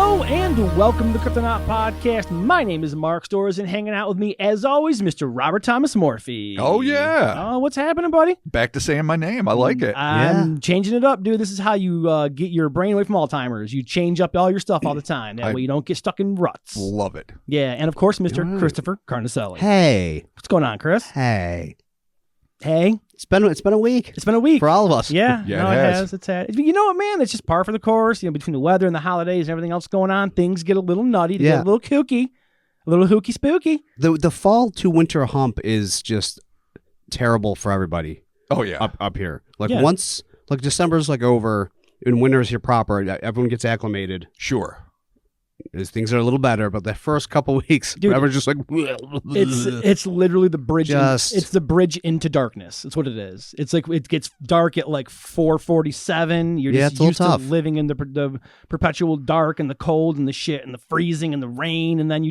Hello and welcome to the Cryptonaut podcast. My name is Mark Storrs, and hanging out with me, as always, Mr. Robert Thomas Morphy. Oh, yeah. Oh, what's happening, buddy? Back to saying my name. I like it. I'm changing it up, dude. This is how you get your brain away from Alzheimer's. You change up all your stuff all the time. That way you don't get stuck in ruts. Love it. Yeah, and of course, Mr. Christopher Carnicelli. Hey. What's going on, Chris? Hey. Hey. It's been a week. It's been a week. For all of us. Yeah. Yeah, no, it it has. has. It's had. You know what, man? It's just par for the course. Between the weather and the holidays and everything else going on, things get a little nutty. They get a little kooky, a little hooky spooky. The fall to winter hump is just terrible for everybody. Oh, yeah. Up here. Once December's over and winter's here proper, everyone gets acclimated. Sure. Things are a little better, but the first couple weeks, Dude, everyone's just like... It's literally the bridge. It's the bridge into darkness. It's what it is. It's like it gets dark at 4:47. You're just used to living in the perpetual dark and the cold and the shit and the freezing and the rain, and then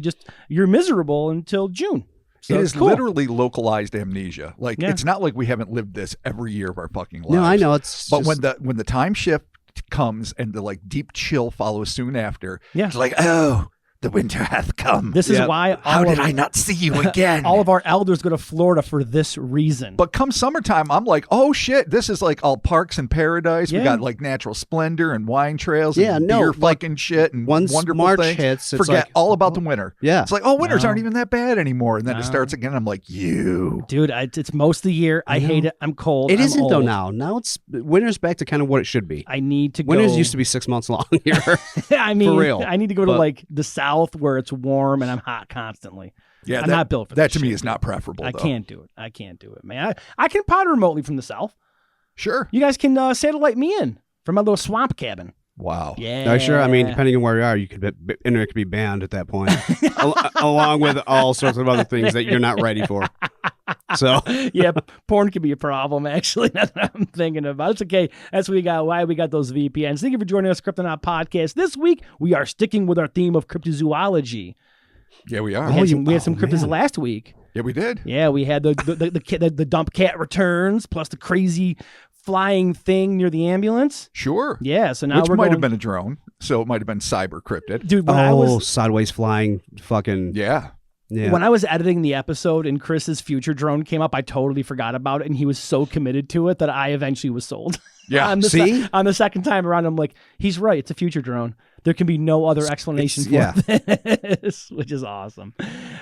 you're miserable until June. So it is cool. literally localized amnesia. It's not like we haven't lived this every year of our fucking lives. No, I know. But when the time shift comes and the deep chill follows soon after, it's like, oh, the winter hath come. This is why how did I not see you again? All of our elders go to Florida for this reason. But come summertime, I'm like, oh shit, this is all parks and paradise. Yeah. We got natural splendor and wine trails and beer fucking shit and once wonderful March things. hits, it's forget all about the winter. Yeah. It's like, oh, winters aren't even that bad anymore. And then it starts again. I'm like, dude, it's most of the year. I hate it. I'm cold. It isn't old. though now. Now winter's back to kind of what it should be. I need to go. Winters used to be 6 months long here. I mean, for real. I need to go to the south where it's warm and I'm hot constantly. Yeah, I'm not built for that. That to me is not preferable. I can't do it, man. I can pod remotely from the south. Sure. You guys can satellite me in from my little swamp cabin. Wow. Yeah. Sure. I mean, depending on where you are, you could internet could be banned at that point, along with all sorts of other things that you're not ready for. So yeah, porn could be a problem. Actually, that's what I'm thinking about. It's okay. That's why we got those VPNs. Thank you for joining us, Cryptonaut Podcast. This week we are sticking with our theme of cryptozoology. Yeah, we are. We had some cryptids last week. Yeah, we did. Yeah, we had the dump cat returns plus the crazy flying thing near the ambulance. Sure. Yeah, so now which might have been a drone, so it might have been cyber cryptid. Dude, when I was sideways flying, fucking yeah. When I was editing the episode and Chris's future drone came up, I totally forgot about it, and he was so committed to it that I eventually was sold. Yeah. on the second time around, I'm like, he's right. It's a future drone. There can be no other explanation for this, which is awesome.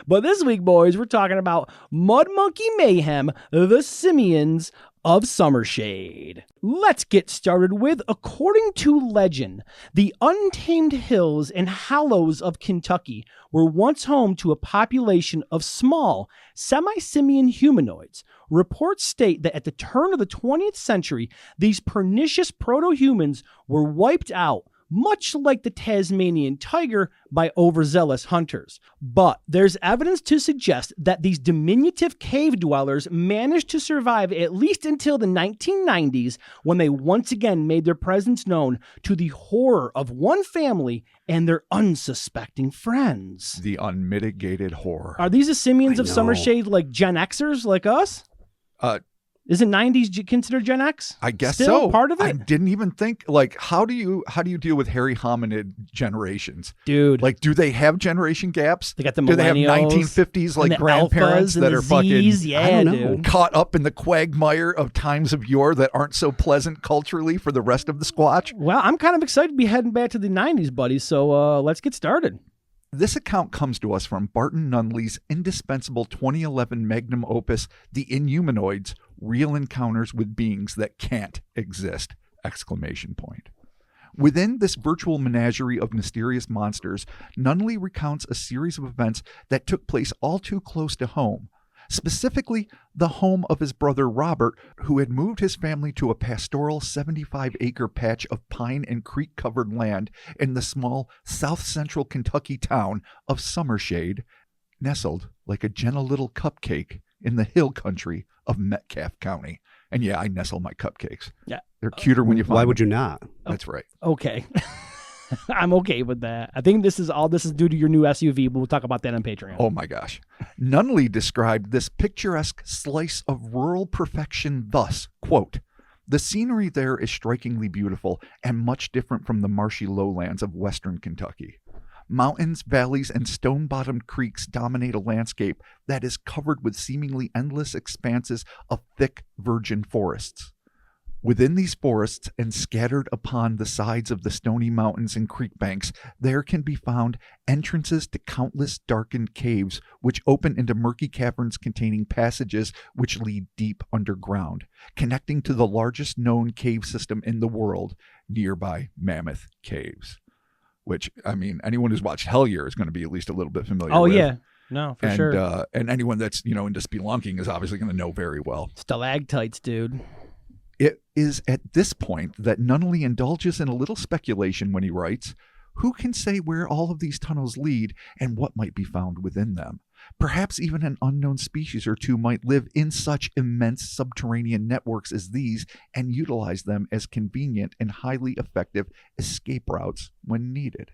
But this week, boys, we're talking about Mud Monkey Mayhem, the Simians of Summershade. Let's get started with, according to legend, the untamed hills and hollows of Kentucky were once home to a population of small, semi-simian humanoids. Reports state that at the turn of the 20th century, these pernicious proto-humans were wiped out, much like the Tasmanian tiger, by overzealous hunters. But there's evidence to suggest that these diminutive cave dwellers managed to survive at least until the 1990s, when they once again made their presence known to the horror of one family and their unsuspecting friends. The unmitigated horror. Are these the Simians of Summershade, like Gen Xers like us? Isn't 90s considered Gen X? I guess Still so. part of it? I didn't even think, how do you deal with hairy hominid generations? Dude. Do they have generation gaps? They got the millennials. Do they have 1950s and the grandparents alphas that and are the fucking Zs? Yeah, dude. caught up in the quagmire of times of yore that aren't so pleasant culturally for the rest of the Squatch? Well, I'm kind of excited to be heading back to the 90s, buddy, so let's get started. This account comes to us from Barton Nunley's indispensable 2011 magnum opus, The Inhumanoids, Real Encounters with Beings That Can't Exist! Within this virtual menagerie of mysterious monsters, Nunley recounts a series of events that took place all too close to home. Specifically, the home of his brother Robert, who had moved his family to a pastoral 75-acre patch of pine and creek-covered land in the small south-central Kentucky town of Summershade, nestled like a gentle little cupcake in the hill country of Metcalfe County. And yeah, I nestle my cupcakes. Yeah. They're cuter when you find Why them. would you not? That's right. Okay. I'm okay with that. I think this is due to your new SUV, but we'll talk about that on Patreon. Oh my gosh. Nunley described this picturesque slice of rural perfection thus, quote, The scenery there is strikingly beautiful and much different from the marshy lowlands of western Kentucky. Mountains, valleys, and stone-bottomed creeks dominate a landscape that is covered with seemingly endless expanses of thick, virgin forests. Within these forests and scattered upon the sides of the stony mountains and creek banks, there can be found entrances to countless darkened caves which open into murky caverns containing passages which lead deep underground, connecting to the largest known cave system in the world, nearby Mammoth Caves. Which, I mean, anyone who's watched Hellier is going to be at least a little bit familiar with. Oh, yeah. No, for sure. And anyone that's, into spelunking is obviously going to know very well. Stalactites, dude. It is at this point that Nunley indulges in a little speculation when he writes, who can say where all of these tunnels lead and what might be found within them? Perhaps even an unknown species or two might live in such immense subterranean networks as these and utilize them as convenient and highly effective escape routes when needed.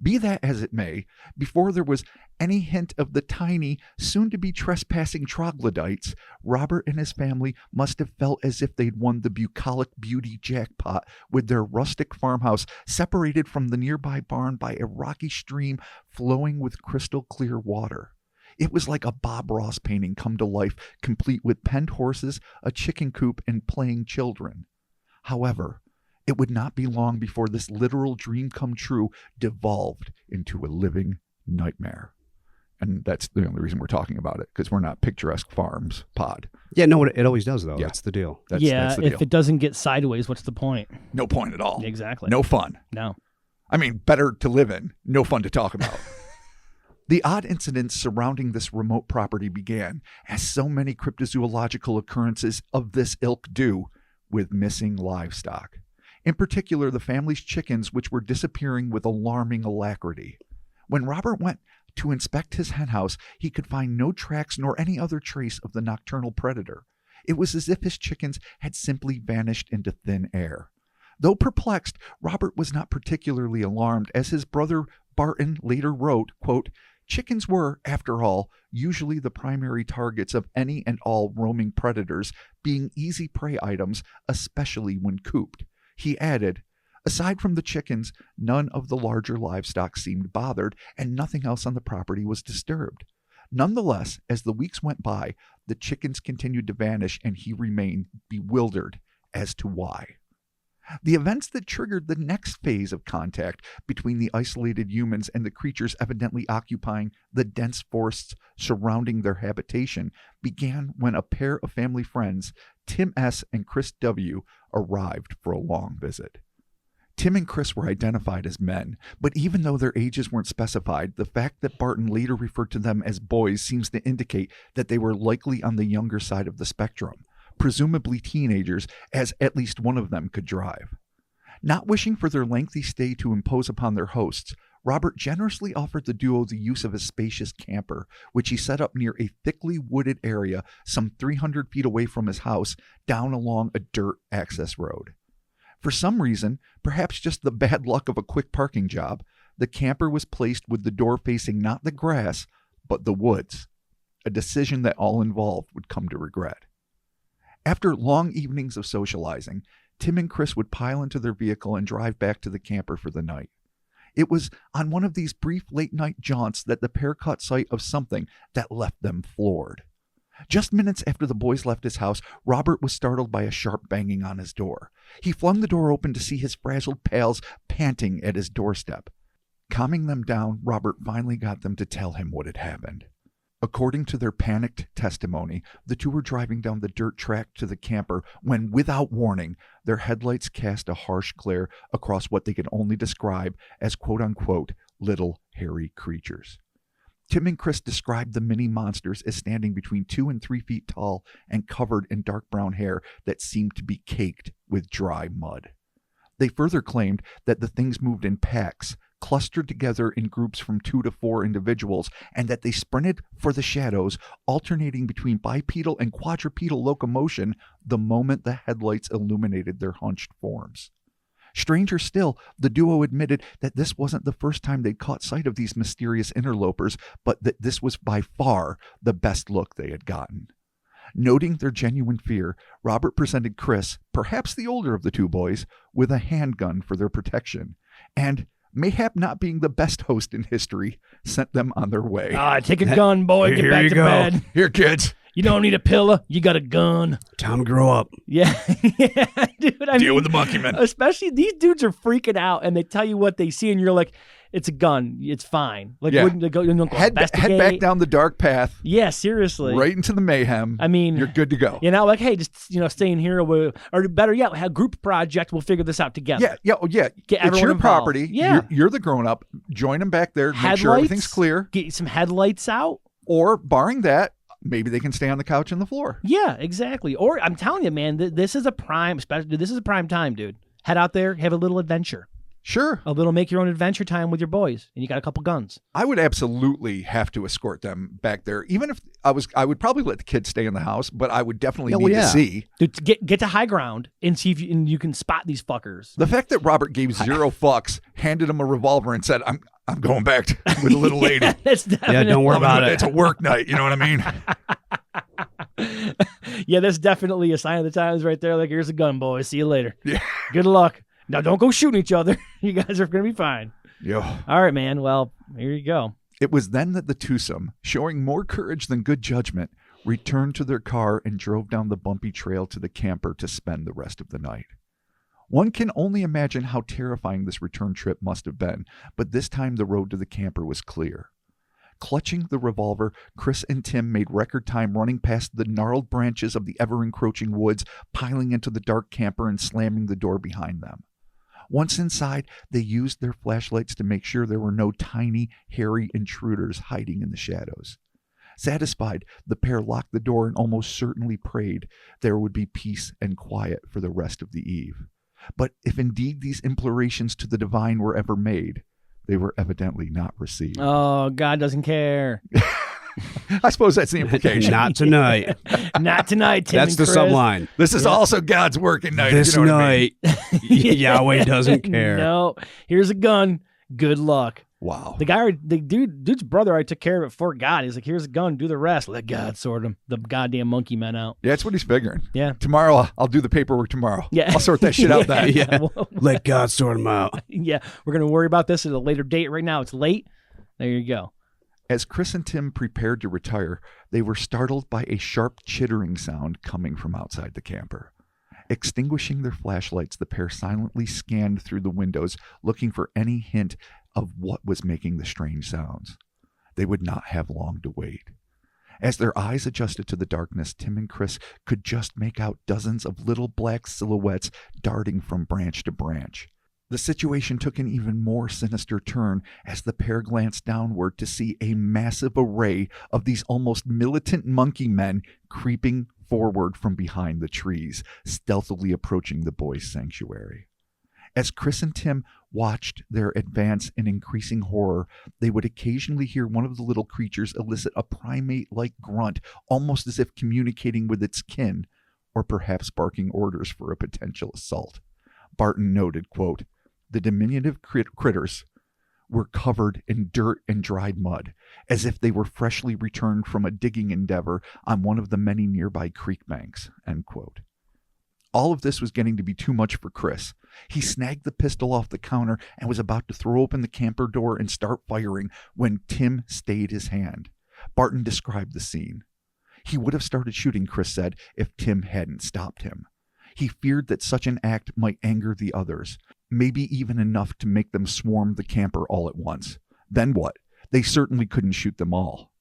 Be that as it may, before there was any hint of the tiny, soon-to-be trespassing troglodytes, Robert and his family must have felt as if they'd won the bucolic beauty jackpot with their rustic farmhouse separated from the nearby barn by a rocky stream flowing with crystal-clear water. It was like a Bob Ross painting come to life, complete with penned horses, a chicken coop, and playing children. However, it would not be long before this literal dream come true devolved into a living nightmare. And that's the only reason we're talking about it, because we're not Picturesque Farms pod. Yeah, no, it always does, though. Yeah. That's the deal. That's the deal. If it doesn't get sideways, what's the point? No point at all. Exactly. No fun. No. I mean, better to live in, no fun to talk about. The odd incidents surrounding this remote property began, as so many cryptozoological occurrences of this ilk do, with missing livestock. In particular, the family's chickens, which were disappearing with alarming alacrity. When Robert went to inspect his henhouse, he could find no tracks nor any other trace of the nocturnal predator. It was as if his chickens had simply vanished into thin air. Though perplexed, Robert was not particularly alarmed, as his brother Barton later wrote, quote, chickens were, after all, usually the primary targets of any and all roaming predators, being easy prey items, especially when cooped. He added, aside from the chickens, none of the larger livestock seemed bothered, and nothing else on the property was disturbed. Nonetheless, as the weeks went by, the chickens continued to vanish, and he remained bewildered as to why. The events that triggered the next phase of contact between the isolated humans and the creatures evidently occupying the dense forests surrounding their habitation began when a pair of family friends, Tim S. and Chris W., arrived for a long visit. Tim and Chris were identified as men, but even though their ages weren't specified, the fact that Barton later referred to them as boys seems to indicate that they were likely on the younger side of the spectrum, presumably teenagers, as at least one of them could drive. Not wishing for their lengthy stay to impose upon their hosts, Robert generously offered the duo the use of a spacious camper, which he set up near a thickly wooded area some 300 feet away from his house, down along a dirt access road. For some reason, perhaps just the bad luck of a quick parking job, the camper was placed with the door facing not the grass, but the woods, a decision that all involved would come to regret. After long evenings of socializing, Tim and Chris would pile into their vehicle and drive back to the camper for the night. It was on one of these brief late-night jaunts that the pair caught sight of something that left them floored. Just minutes after the boys left his house, Robert was startled by a sharp banging on his door. He flung the door open to see his frazzled pals panting at his doorstep. Calming them down, Robert finally got them to tell him what had happened. According to their panicked testimony, the two were driving down the dirt track to the camper when, without warning, their headlights cast a harsh glare across what they could only describe as quote-unquote little hairy creatures. Tim and Chris described the mini monsters as standing between 2 and 3 feet tall and covered in dark brown hair that seemed to be caked with dry mud. They further claimed that the things moved in packs, clustered together in groups from 2 to 4 individuals, and that they sprinted for the shadows, alternating between bipedal and quadrupedal locomotion the moment the headlights illuminated their hunched forms. Stranger still, the duo admitted that this wasn't the first time they'd caught sight of these mysterious interlopers, but that this was by far the best look they had gotten. Noting their genuine fear, Robert presented Chris, perhaps the older of the two boys, with a handgun for their protection, and, mayhap not being the best host in history, sent them on their way. Take a gun, boy. Get Here back you to go. bed. Here, kids. You don't need a pillow. You got a gun. Time to grow up. Yeah, yeah, dude. Deal with the monkey man. Especially these dudes are freaking out, and they tell you what they see, and you're like, "It's a gun. It's fine." Like, Yeah. wouldn't they go Head back down the dark path, Yeah, seriously. right into the mayhem. I mean, you're good to go. You know, like, hey, just stay in here, or better yet, have a group project. We'll figure this out together. Yeah. Get It's everyone your involved. property. Yeah. You're the grown up. Join them back there. Make sure Headlights? everything's clear. Get some headlights out. Or, barring that, maybe they can stay on the couch and the floor. Yeah, exactly. Or I'm telling you, man, this is a prime time, dude. Head out there, have a little adventure. Sure. A little make your own adventure time with your boys, and you got a couple guns. I would absolutely have to escort them back there. Even if I would probably let the kids stay in the house, but I would definitely need to see. Dude, get to high ground and see if you can spot these fuckers. The fact that Robert gave zero fucks, handed him a revolver, and said, "I'm going back with a little lady." Yeah, that's definitely, don't worry about it. It's a work night. You know what I mean? Yeah, that's definitely a sign of the times right there. Like, here's a gun, boys. See you later. Yeah. Good luck. Now, don't go shooting each other. You guys are going to be fine. Yeah. All right, man. Well, here you go. It was then that the twosome, showing more courage than good judgment, returned to their car and drove down the bumpy trail to the camper to spend the rest of the night. One can only imagine how terrifying this return trip must have been, but this time the road to the camper was clear. Clutching the revolver, Chris and Tim made record time running past the gnarled branches of the ever-encroaching woods, piling into the dark camper and slamming the door behind them. Once inside, they used their flashlights to make sure there were no tiny, hairy intruders hiding in the shadows. Satisfied, the pair locked the door and almost certainly prayed there would be peace and quiet for the rest of the eve. But if indeed these implorations to the divine were ever made, they were evidently not received. Oh, God doesn't care. I suppose that's the implication. Not tonight. Not tonight, Tim. That's and the Chris. subline. This is also God's working night. This you know what I mean? night, Yahweh doesn't care. No, here's a gun. Good luck. Wow. The dude's brother, I took care of it for God. He's like, here's a gun. Do the rest. Let God sort the goddamn monkey men out. Yeah, that's what he's figuring. Yeah. Tomorrow, I'll do the paperwork tomorrow. Yeah. I'll sort that shit out then. Yeah. Let God sort them out. Yeah. We're going to worry about this at a later date. Right now, it's late. There you go. As Chris and Tim prepared to retire, they were startled by a sharp chittering sound coming from outside the camper. Extinguishing their flashlights, the pair silently scanned through the windows, looking for any hint of what was making the strange sounds. They would not have long to wait. As their eyes adjusted to the darkness, Tim and Chris could just make out dozens of little black silhouettes darting from branch to branch. The situation took an even more sinister turn as the pair glanced downward to see a massive array of these almost militant monkey men creeping forward from behind the trees, stealthily approaching the boys' sanctuary. As Chris and Tim watched their advance in increasing horror, they would occasionally hear one of the little creatures elicit a primate-like grunt, almost as if communicating with its kin, or perhaps barking orders for a potential assault. Barton noted, quote, "The diminutive critters were covered in dirt and dried mud, as if they were freshly returned from a digging endeavor on one of the many nearby creek banks," end quote. All of this was getting to be too much for Chris. He snagged the pistol off the counter and was about to throw open the camper door and start firing when Tim stayed his hand. Barton described the scene. He would have started shooting, Chris said, if Tim hadn't stopped him. He feared that such an act might anger the others, maybe even enough to make them swarm the camper all at once. Then what? They certainly couldn't shoot them all.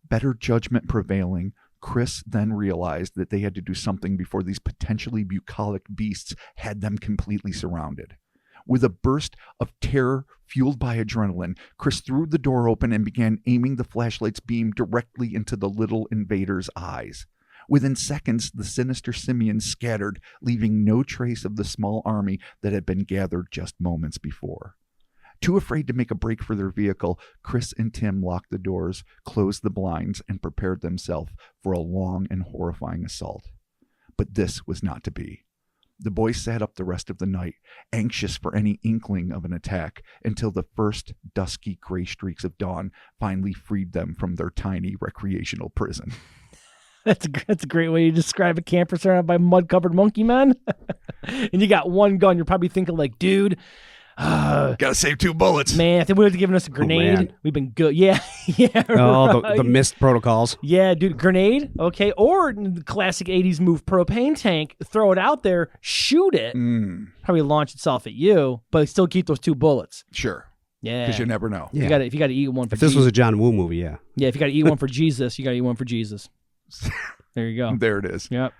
Better judgment prevailing, Chris then realized that they had to do something before these potentially bucolic beasts had them completely surrounded. With a burst of terror fueled by adrenaline, Chris threw the door open and began aiming the flashlight's beam directly into the little invaders' eyes. Within seconds, the sinister simians scattered, leaving no trace of the small army that had been gathered just moments before. Too afraid to make a break for their vehicle, Chris and Tim locked the doors, closed the blinds, and prepared themselves for a long and horrifying assault. But this was not to be. The boys sat up the rest of the night, anxious for any inkling of an attack, until the first dusky gray streaks of dawn finally freed them from their tiny recreational prison. That's a great way to describe a camper surrounded by mud-covered monkey men. And you got one gun. You're probably thinking like, dude, gotta save 2 bullets. man, if they would have given us a grenade, we've been good. Yeah, yeah. Oh, right. the missed protocols. Yeah, dude, grenade. Okay, or the classic '80s move, propane tank. Throw it out there, shoot it. Probably launch itself at you, but still keep those 2 bullets. Sure. Yeah, Because you never know. You Yeah. got if you got to eat one for. If this Jesus. was a John Woo movie, yeah. Yeah, if you got to eat one for Jesus, you got to eat one for Jesus. There you go. There it is. Yep.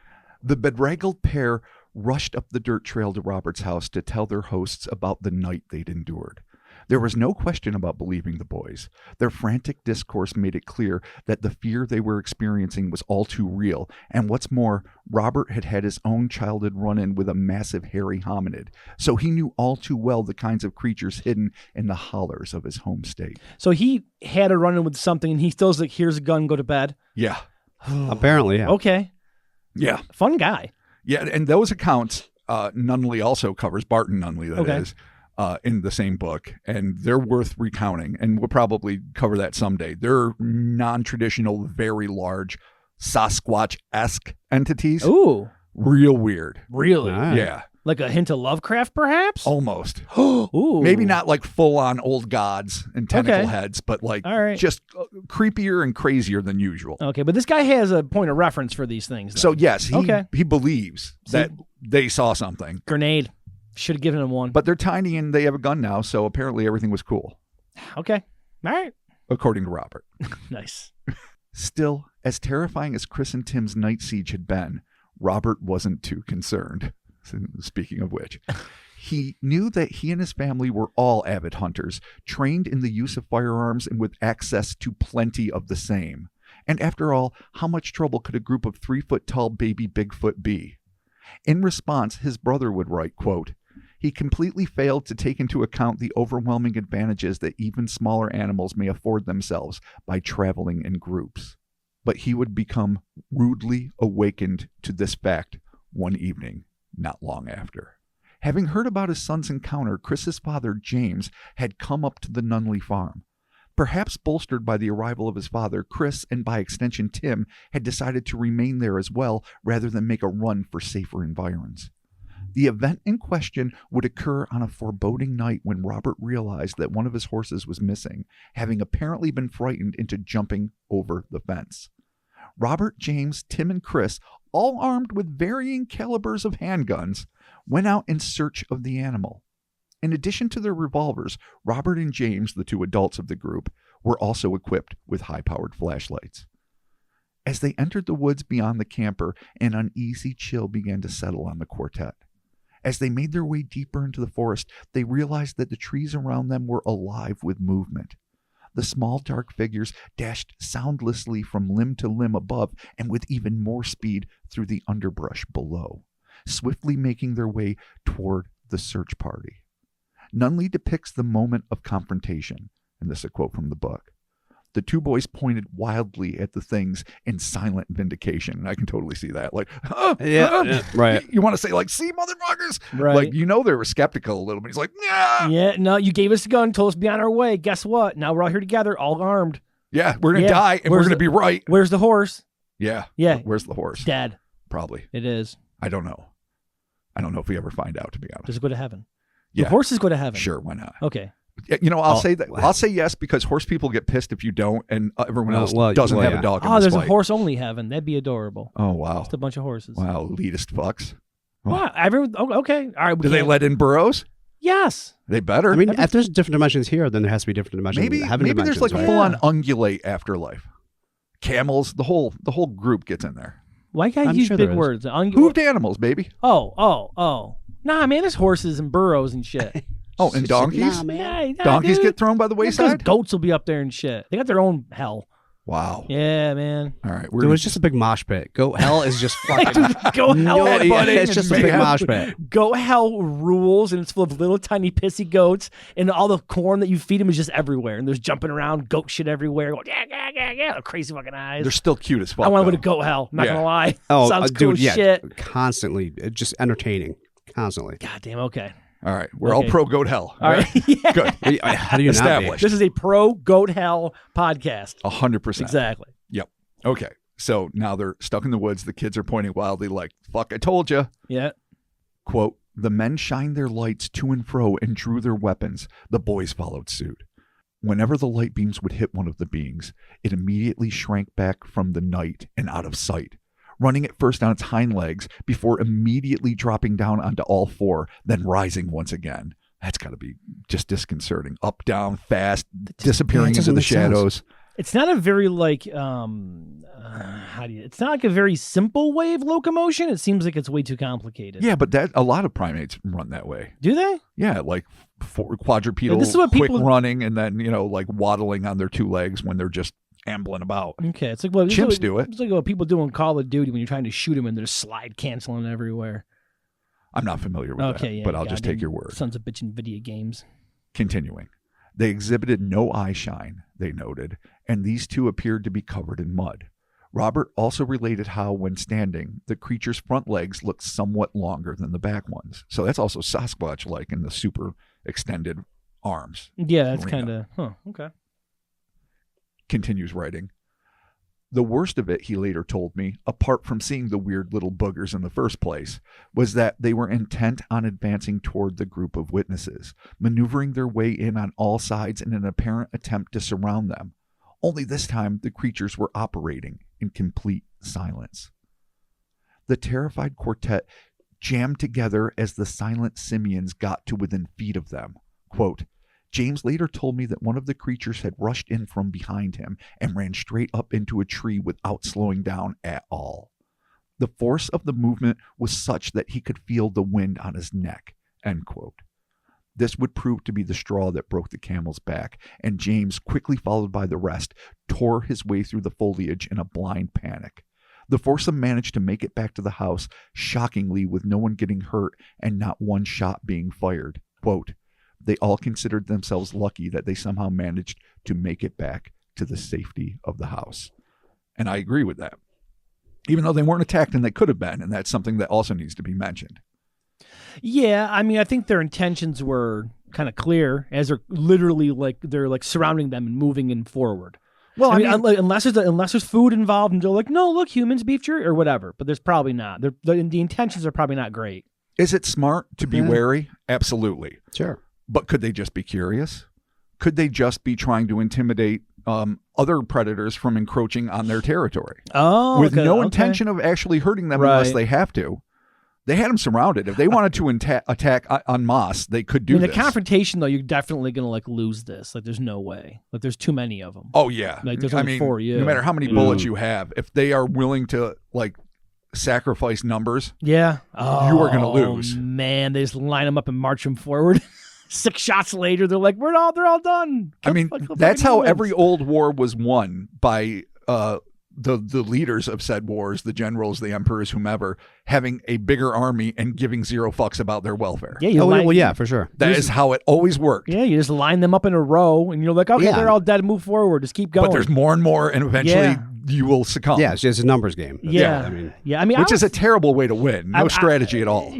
The bedraggled pair rushed up the dirt trail to Robert's house to tell their hosts about the night they'd endured. There was no question about believing the boys. Their frantic discourse made it clear that the fear they were experiencing was all too real, and what's more, Robert had had his own childhood run-in with a massive hairy hominid, so he knew all too well the kinds of creatures hidden in the hollers of his home state. So he had a run-in with something, and he still's like, "Here's a gun, go to bed." Yeah. Apparently, yeah. Okay. Yeah. Fun guy. Yeah, and those accounts, Nunley also covers, Barton Nunley, that Okay. is, in the same book, and they're worth recounting, and we'll probably cover that someday. They're non-traditional, very large, Sasquatch-esque entities. Ooh, Real weird. really? All right. Yeah, Like a hint of Lovecraft, perhaps? almost. Ooh. Maybe not like full-on old gods and tentacle Okay. heads, but like All right. just creepier and crazier than usual. Okay, but this guy has a point of reference for these things. Then. So yes, Okay. he believes that they saw something. Grenade. Should have given him one. But they're tiny and they have a gun now, so apparently everything was cool, Okay. All right. according to Robert. Nice. Still, as terrifying as Chris and Tim's night siege had been, Robert wasn't too concerned. Speaking of which, he knew that he and his family were all avid hunters, trained in the use of firearms and with access to plenty of the same. And after all, how much trouble could a group of 3-foot-tall baby Bigfoot be? In response, his brother would write, quote, "He completely failed to take into account the overwhelming advantages that even smaller animals may afford themselves by traveling in groups." But he would become rudely awakened to this fact one evening, not long after. Having heard about his son's encounter, Chris's father, James, had come up to the Nunley farm. Perhaps bolstered by the arrival of his father, Chris, and by extension Tim, had decided to remain there as well rather than make a run for safer environs. The event in question would occur on a foreboding night when Robert realized that one of his horses was missing, having apparently been frightened into jumping over the fence. Robert, James, Tim, and Chris, all armed with varying calibers of handguns, went out in search of the animal. In addition to their revolvers, Robert and James, the 2 adults of the group, were also equipped with high-powered flashlights. As they entered the woods beyond the camper, an uneasy chill began to settle on the quartet. As they made their way deeper into the forest, they realized that the trees around them were alive with movement. The small dark figures dashed soundlessly from limb to limb above and with even more speed through the underbrush below, swiftly making their way toward the search party. Nunley depicts the moment of confrontation, and this is a quote from the book. The 2 boys pointed wildly at the things in silent vindication, and I can totally see that. Like, Yeah, right. You want to say, like, "See, motherfuckers?" Right. Like, they were skeptical a little bit. He's like, "Yeah, Yeah, no, you gave us a gun, told us to be on our way. Guess what? Now we're all here together, all armed. yeah, we're gonna Yeah. die, and we're Where's gonna the- be right." Where's the horse? Yeah, Yeah. Where's the horse? Dead. Probably. It is. I don't know. I don't know if we ever find out, to be honest. Does it go to heaven? Yeah. The horses go to heaven. Sure, why not? Okay. I'll say that. I'll say yes because horse people get pissed if you don't, and everyone else doesn't have a dog in Oh, this there's a fight. horse-only heaven. That'd be adorable. Oh wow! Just a bunch of horses. Wow, elitist fucks. Wow. Okay. All right. Do they let in burros? Yes. They better. I mean, if there's different dimensions here, then there has to be different dimensions. maybe in heaven there's dimensions, like right? full on ungulate afterlife. Camels, the whole group gets in there. Why can't I'm you use sure big there is. words? Hooved animals, baby. Oh. Nah, man, there's horses and burros and shit. Oh, and donkeys. Nah, man. Nah, Donkeys dude. get thrown by the Because wayside. goats will be up there and shit. They got their own hell. Wow. Yeah, man. All right, Dude, it's just a big mosh pit. Goat hell is just fucking. Go hell. No, headbutting it's just a and big mayhem. mosh pit. Goat hell rules, and it's full of little tiny pissy goats, and all the corn that you feed them is just everywhere, and there's jumping around goat shit everywhere. Going, yeah, crazy fucking eyes. They're still cute as fuck. I want to though. go to goat hell. I'm not Yeah. gonna lie. Oh, Sounds cool dude, as yeah, shit. constantly, just entertaining, constantly. God damn. Okay. All right, we're all Okay. pro goat hell. All right. Yeah. Good. How do you not be? Established. This is a pro goat hell podcast. 100%. Exactly. Yep. Okay. So now they're stuck in the woods. The kids are pointing wildly like, fuck, I told you. Yeah. Quote, the men shined their lights to and fro and drew their weapons. The boys followed suit. Whenever the light beams would hit one of the beings, it immediately shrank back from the night and out of sight, running at first on its hind legs before immediately dropping down onto all four, then rising once again. That's got to be just disconcerting. Up, down, fast, disappearing into the shadows. It's not a very it's not like a very simple way of locomotion. It seems like it's way too complicated. Yeah, but a lot of primates run that way. Do they? Yeah, like quadrupedal, this is what quick people running, and then, like waddling on their two legs when they're just ambling about. Okay, it's like chimps do it. It's like what people do in Call of Duty when you're trying to shoot them and they're slide canceling everywhere. I'm not familiar with that, but I'll just take your word. Sons of bitchin' video games. Continuing. They exhibited no eye shine, they noted, and these two appeared to be covered in mud. Robert also related how, when standing, the creature's front legs looked somewhat longer than the back ones. So that's also Sasquatch-like in the super extended arms. Yeah, that's kind of, okay. Continues writing. The worst of it, he later told me, apart from seeing the weird little boogers in the first place, was that they were intent on advancing toward the group of witnesses, maneuvering their way in on all sides in an apparent attempt to surround them. Only this time, the creatures were operating in complete silence. The terrified quartet jammed together as the silent simians got to within feet of them. Quote, James later told me that one of the creatures had rushed in from behind him and ran straight up into a tree without slowing down at all. The force of the movement was such that he could feel the wind on his neck, end quote. This would prove to be the straw that broke the camel's back, and James, quickly followed by the rest, tore his way through the foliage in a blind panic. The foursome managed to make it back to the house, shockingly, with no one getting hurt and not one shot being fired. Quote, they all considered themselves lucky that they somehow managed to make it back to the safety of the house. And I agree with that. Even though they weren't attacked, and they could have been, and that's something that also needs to be mentioned. Yeah, I mean, I think their intentions were kind of clear, as they're literally they're surrounding them and moving in forward. Well, I mean, unless there's food involved, and they're like, no, look, humans, beef jerky, or whatever. But there's probably not. The intentions are probably not great. Is it smart to be wary? Absolutely. Sure. But could they just be curious? Could they just be trying to intimidate other predators from encroaching on their territory? Oh, with no intention of actually hurting them unless they have to. They had them surrounded. If they wanted to attack en masse, they could do this. In a confrontation, though, you're definitely going to lose this. There's no way. There's too many of them. Oh, yeah. There's only four. Yeah. No matter how many bullets you have, if they are willing to sacrifice numbers, you are going to lose. Man, they just line them up and march them forward. 6 shots later, they're like, they're all done. That's how every old war was won, by the leaders of said wars, the generals, the emperors, whomever, having a bigger army and giving zero fucks about their welfare. Yeah, yeah, for sure. That is how it always worked. Yeah, you just line them up in a row, and you're like, okay, they're all dead. Move forward. Just keep going. But there's more and more, and eventually you will succumb. Yeah, it's just a numbers game. Which is a terrible way to win. No strategy at all.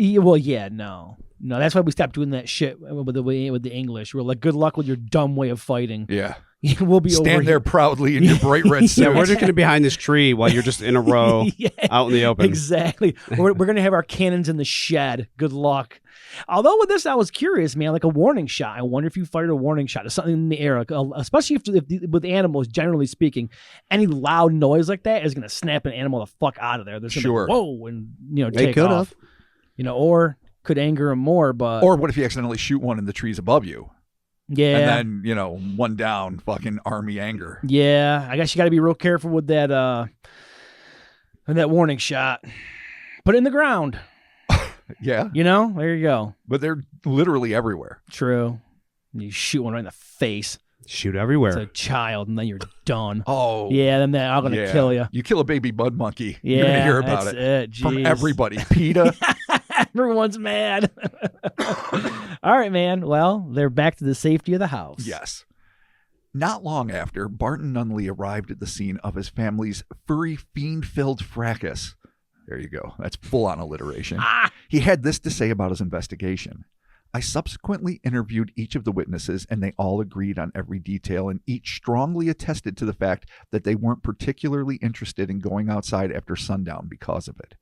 No, that's why we stopped doing that shit with the English. We're like, good luck with your dumb way of fighing. Yeah. We'll be Stand there proudly in your bright red suit. Yeah, we're just going to be behind this tree while you're just in a row out in the open. Exactly. We're going to have our cannons in the shed. Good luck. Although with this, I was curious, man, like a warning shot. I wonder if you fired a warning shot or something in the air, especially if with animals, generally speaking, any loud noise like that is going to snap an animal the fuck out of there. They're sure. Whoa, and they take off. Or could anger them more, but... Or what if you accidentally shoot one in the trees above you? Yeah. And then, one down, fucking army anger. Yeah, I guess you got to be real careful with that warning shot. Put it in the ground. Yeah. There you go. But they're literally everywhere. True. You shoot one right in the face. Shoot everywhere. It's a child, and then you're done. Oh. Yeah, then they're all going to kill you. You kill a baby mud monkey. You're going to hear about it. From everybody. PETA. Everyone's mad. All right, man. Well, they're back to the safety of the house. Yes. Not long after, Barton Nunley arrived at the scene of his family's furry, fiend-filled fracas. There you go. That's full-on alliteration. He had this to say about his investigation. I subsequently interviewed each of the witnesses, and they all agreed on every detail, and each strongly attested to the fact that they weren't particularly interested in going outside after sundown because of it.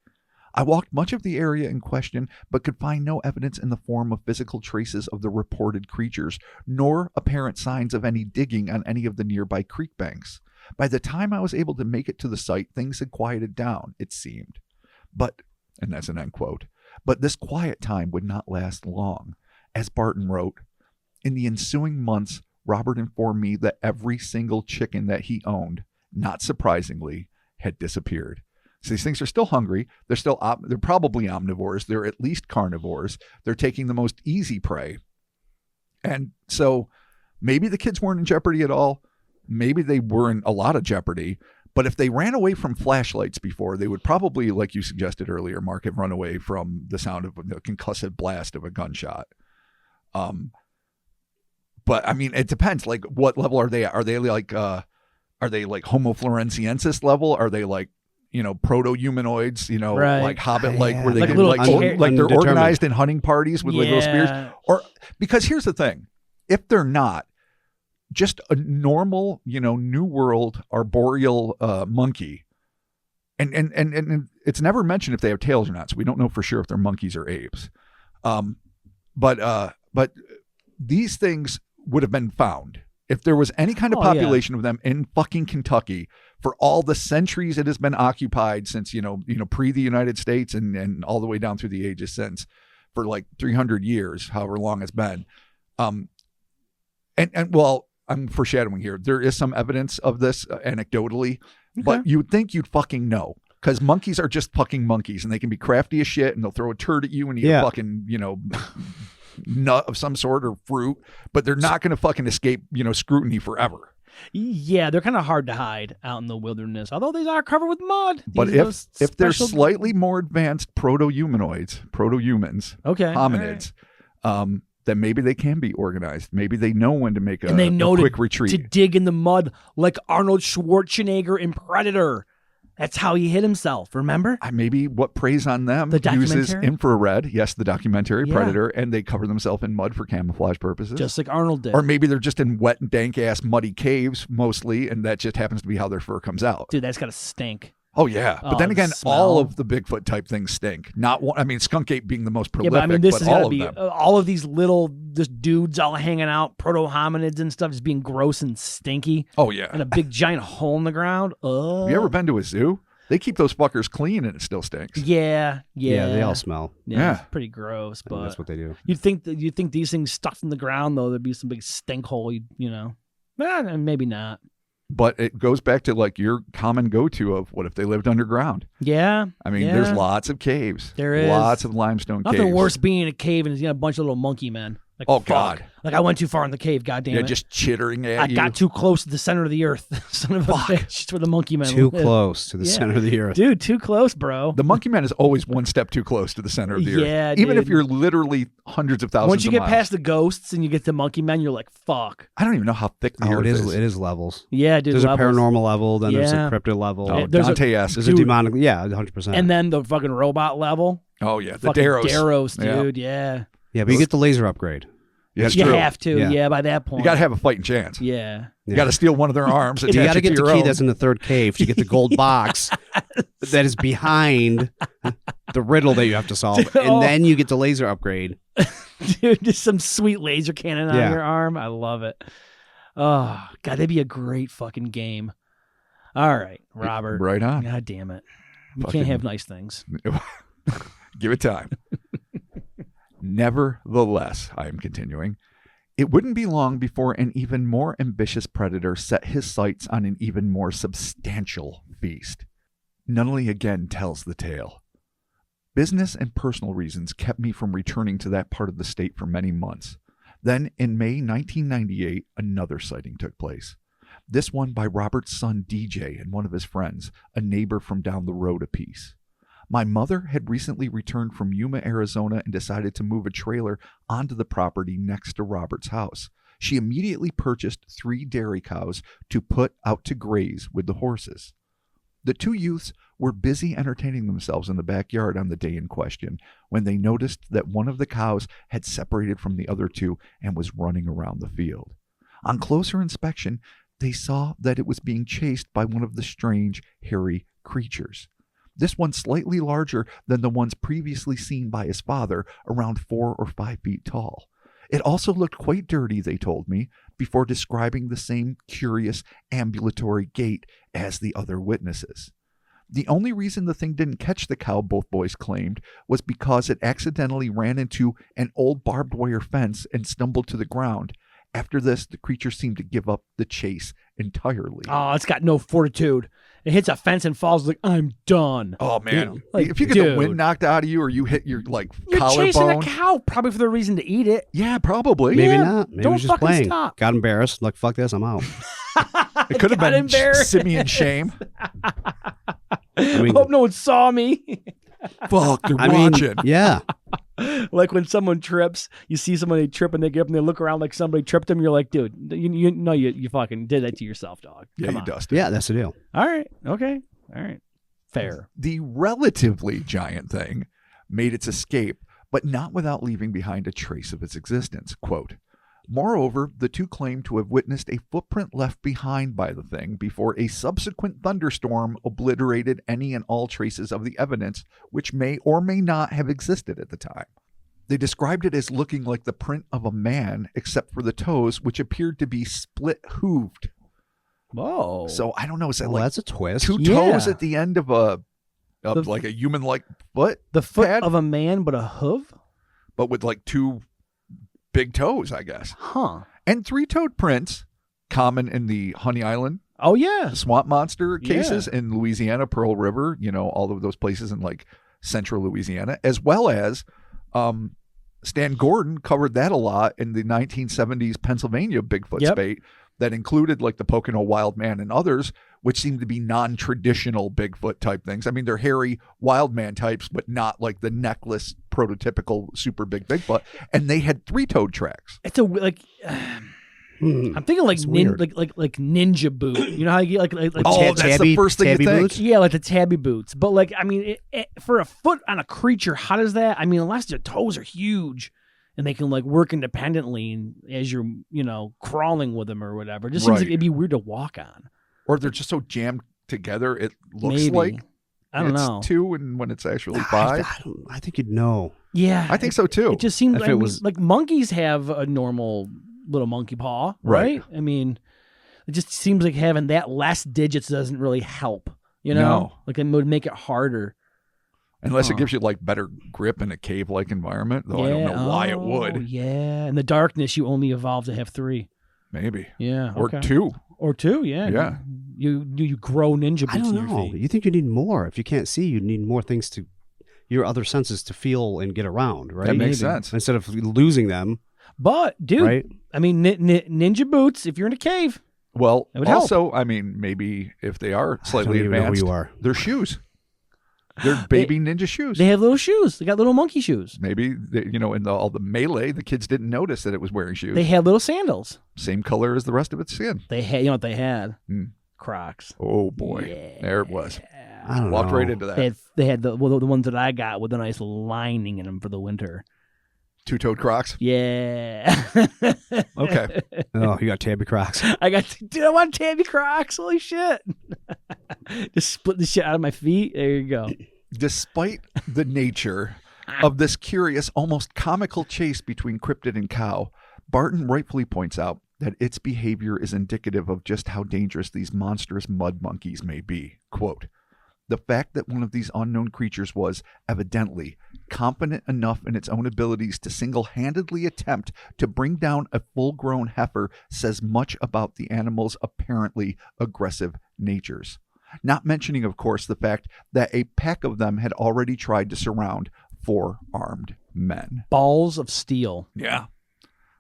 I walked much of the area in question, but could find no evidence in the form of physical traces of the reported creatures, nor apparent signs of any digging on any of the nearby creek banks. By the time I was able to make it to the site, things had quieted down, it seemed. But, and that's an end quote, but this quiet time would not last long. As Barton wrote, in the ensuing months, Robert informed me that every single chicken that he owned, not surprisingly, had disappeared. So these things are still hungry. They're probably omnivores. They're at least carnivores. They're taking the most easy prey. And so maybe the kids weren't in jeopardy at all. Maybe they were in a lot of jeopardy. But if they ran away from flashlights before, they would probably, like you suggested earlier, Mark, have run away from the sound of the concussive blast of a gunshot. But I mean, it depends. Like, what level are they at? Are they like Homo floresiensis level? Are they like, proto-humanoids, right. like Hobbit, like where they like get like they're organized in hunting parties with like little spears? Or because here's the thing, if they're not, just a normal, New World arboreal monkey, and it's never mentioned if they have tails or not, so we don't know for sure if they're monkeys or apes. But these things would have been found if there was any kind of population of them in fucking Kentucky for all the centuries it has been occupied since, pre the United States and all the way down through the ages since, for like 300 years, however long it's been. And well, I'm foreshadowing here. There is some evidence of this anecdotally, but you would think you'd fucking know. Because monkeys are just fucking monkeys, and they can be crafty as shit, and they'll throw a turd at you and eat a fucking, nut of some sort or fruit, but they're not going to fucking escape, scrutiny forever. Yeah, they're kind of hard to hide out in the wilderness, although they are covered with mud. But if they're slightly more advanced proto-humanoids, proto-humans, hominids, then maybe they can be organized. Maybe they know when to make a quick retreat. To dig in the mud like Arnold Schwarzenegger in Predator. That's how he hit himself, remember? Maybe what preys on them uses infrared. Yes, the documentary Predator, and they cover themselves in mud for camouflage purposes. Just like Arnold did. Or maybe they're just in wet and dank-ass muddy caves mostly, and that just happens to be how their fur comes out. Dude, that's got to stink. Oh, yeah. But then again, all of the Bigfoot type things stink. Not one, I mean, skunk ape being the most prolific, this is all of them. All of these little dudes all hanging out, proto-hominids and stuff, just being gross and stinky. Oh, yeah. And a big giant hole in the ground. Have you ever been to a zoo? They keep those fuckers clean and it still stinks. Yeah. Yeah, they all smell. Yeah. It's pretty gross, but that's what they do. You'd think these things stuffed in the ground, though, there'd be some big stink hole, maybe not. But it goes back to like your common go-to of what if they lived underground? Yeah. I mean, there's lots of caves. There is. Lots of limestone caves. Nothing worse being in a cave and a bunch of little monkey men. Like, oh, God. Like, I went too far in the cave, goddamn it. Yeah, just chittering at you. I got too close to the center of the earth. Son of a bitch. It's where the monkey man Too close to the center of the earth. Dude, too close, bro. The monkey man is always one step too close to the center of the earth. Yeah, even if you're literally hundreds of thousands of miles. Once you get past the ghosts and you get to monkey man, you're like, fuck. I don't even know how thick the earth is. It is levels. Yeah, dude. There's a paranormal level, then there's a cryptid level. Oh, Dante-esque. There's a demonic, 100%. And then the fucking robot level. Oh, yeah. The Daros, dude. Yeah. Yeah, but you get the laser upgrade. Yes, you have to, by that point. You got to have a fighting chance. Yeah. You got to steal one of their arms. You got to get the key that's in the third cave to get the gold box that is behind the riddle that you have to solve. And then you get the laser upgrade. Dude, just some sweet laser cannon on your arm. I love it. Oh, God, that'd be a great fucking game. All right, Robert. Right on. God damn it. We can't have nice things. Give it time. Nevertheless, I am continuing, it wouldn't be long before an even more ambitious predator set his sights on an even more substantial feast. Nunley again tells the tale. Business and personal reasons kept me from returning to that part of the state for many months. Then, in May 1998, another sighting took place. This one by Robert's son DJ and one of his friends, a neighbor from down the road a piece. My mother had recently returned from Yuma, Arizona, and decided to move a trailer onto the property next to Robert's house. She immediately purchased 3 dairy cows to put out to graze with the horses. The two youths were busy entertaining themselves in the backyard on the day in question when they noticed that one of the cows had separated from the other two and was running around the field. On closer inspection, they saw that it was being chased by one of the strange, hairy creatures. This one slightly larger than the ones previously seen by his father, around 4 or 5 feet tall. It also looked quite dirty, they told me, before describing the same curious ambulatory gait as the other witnesses. The only reason the thing didn't catch the cow, both boys claimed, was because it accidentally ran into an old barbed wire fence and stumbled to the ground. After this, the creature seemed to give up the chase entirely. Oh, it's got no fortitude. It hits a fence and falls like, I'm done. Oh, man. Like, if you get the wind knocked out of you or you hit your, you're collarbone. chasing a cow probably for the reason to eat it. Yeah, probably. Maybe Yeah, not. Maybe it don't was just fucking playing. stop. Got embarrassed. Like, fuck this, I'm out. It could have Got been embarrassed. simian shame. I mean, Hope no one saw me. Fuck, they're I mean, watching. yeah. Like when someone trips, you see somebody trip and they get up and they look around like somebody tripped them. You're like, dude, you know you fucking did that to yourself, dog. Yeah, Come you on. dusted. Yeah, that's the deal. All right. Okay. All right. Fair. The relatively giant thing made its escape, but not without leaving behind a trace of its existence. Quote, moreover, the two claimed to have witnessed a footprint left behind by the thing before a subsequent thunderstorm obliterated any and all traces of the evidence, which may or may not have existed at the time. They described it as looking like the print of a man, except for the toes, which appeared to be split-hooved. Whoa. So I don't know, is that Well, like that's a twist. two Yeah. toes at the end of like a human-like foot? the foot pad? of a man, but a hoof? But with like 2 big toes, I guess. Huh. And 3-toed prints, common in the Honey Island, Oh, yeah. swamp monster cases in Louisiana, Pearl River, all of those places in like central Louisiana, as well as Stan Gordon covered that a lot in the 1970s Pennsylvania Bigfoot spate that included like the Pocono Wild Man and others, which seem to be non-traditional Bigfoot type things. I mean, they're hairy wild man types, but not like the necklace prototypical super big Bigfoot. And they had 3-toed tracks. It's a like. I'm thinking like It's weird. like ninja boot. You know how you get like Oh, that's the first thing you tabby think. boots? yeah, like the tabby boots. But like, I mean, for a foot on a creature, how does that? I mean, unless their toes are huge and they can like work independently, and as you're crawling with them or whatever, it just seems like it'd be weird to walk on. Or they're just so jammed together, it looks Maybe. like I don't it's know. 2 and when it's actually I 5. think you'd know. Yeah, I think so too. It just seems If like, it was- like monkeys have a normal little monkey paw, Right. right? I mean, it just seems like having that less digits doesn't really help. No. Like it would make it harder. Unless it Huh. gives you like better grip in a cave-like environment, though I don't know why it would. Yeah, in the darkness, you only evolve to have 3. Maybe. Yeah, Or okay. 2. Or 2. Yeah, Yeah. You grow ninja boots I don't in your know. feet. You think you need more. If you can't see, you need more things to your other senses to feel and get around, right? That makes Maybe. sense. Instead of losing them, But dude, right? I mean, ninja boots. If you're in a cave, Well, It would help. also, I mean, maybe if they are I don't slightly even know who advanced, you are. they're shoes. They're baby ninja shoes. they have little shoes. They got little monkey shoes. Maybe, in all the melee, the kids didn't notice that it was wearing shoes. They had little sandals. Same color as the rest of its skin. They had, you know what they had? Hmm. Crocs. Oh, boy. Yeah. There it was. I don't Walked know. right into that. They had the ones that I got with a nice lining in them for the winter. 2-toed Crocs. Yeah. Okay. Oh, you got tabby Crocs. Dude, I want tabby Crocs. Holy shit. Just split the shit out of my feet. There you go. Despite the nature of this curious, almost comical chase between cryptid and cow, Barton rightfully points out that its behavior is indicative of just how dangerous these monstrous mud monkeys may be. Quote, the fact that one of these unknown creatures was, evidently, confident enough in its own abilities to single-handedly attempt to bring down a full-grown heifer says much about the animal's apparently aggressive natures. Not mentioning, of course, the fact that a pack of them had already tried to surround 4 armed men. Balls of steel. Yeah.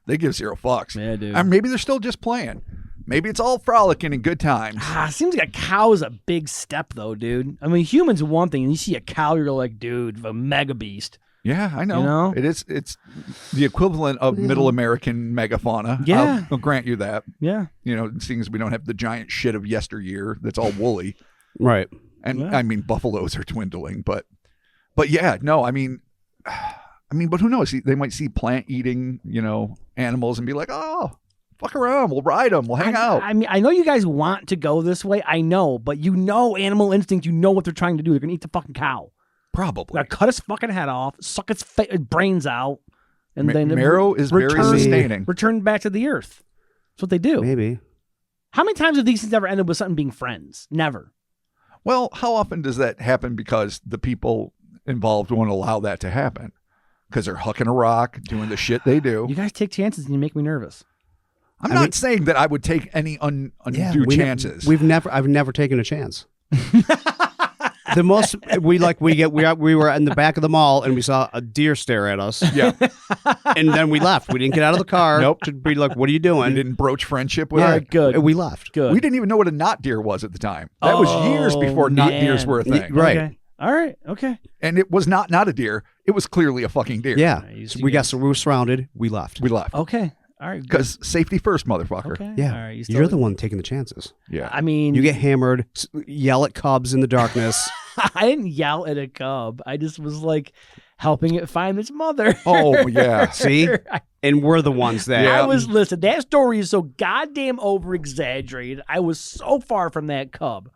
They give 0 fucks. Yeah, dude. And maybe they're still just playing. Maybe it's all frolicking and good times. Seems like a cow is a big step, though, dude. I mean, humans are one thing, and you see a cow, you're like, dude, a mega beast. Yeah, I know. You know? It's the equivalent of middle American megafauna. Yeah. I'll grant you that. Yeah. Seeing as we don't have the giant shit of yesteryear that's all woolly. Right. And Yeah. I mean, buffaloes are dwindling, but yeah, no, I mean, but who knows? They might see plant-eating, animals and be like, oh, fuck around. We'll ride them. We'll hang out. I mean, I know you guys want to go this way. I know, but animal instinct. You know what they're trying to do. They're going to eat the fucking cow. Probably. They're gonna cut its fucking head off, suck its brains out, and then marrow is very sustaining. Return back to the earth. That's what they do. Maybe. How many times have these things ever ended with something being friends? Never. Well, how often does that happen because the people involved won't allow that to happen? Because they're hucking a rock, doing the shit they do. You guys take chances and you make me nervous. I'm not saying that I would take any undue chances. I've never taken a chance. The most we were in the back of the mall and we saw a deer stare at us. Yeah. And then we left. We didn't get out of the car. Nope. To be like, what are you doing? We didn't broach friendship with All it. right, good. We left. Good. We didn't even know what a knot deer was at the time. That was years before knot man. deers were a thing. Right. Okay. All right. Okay. And it was not a deer. It was clearly a fucking deer. Yeah. Nice. So we were surrounded. We left. We left. Okay. All right. Good. Because safety first, motherfucker. Okay. Yeah. All right. You're the one taking the chances. Yeah. I mean, You get hammered, yell at cubs in the darkness. I didn't yell at a cub. I just was like helping it find its mother. Oh, yeah. See? And we're the ones that. Yeah. Listen, that story is so goddamn over exaggerated. I was so far from that cub.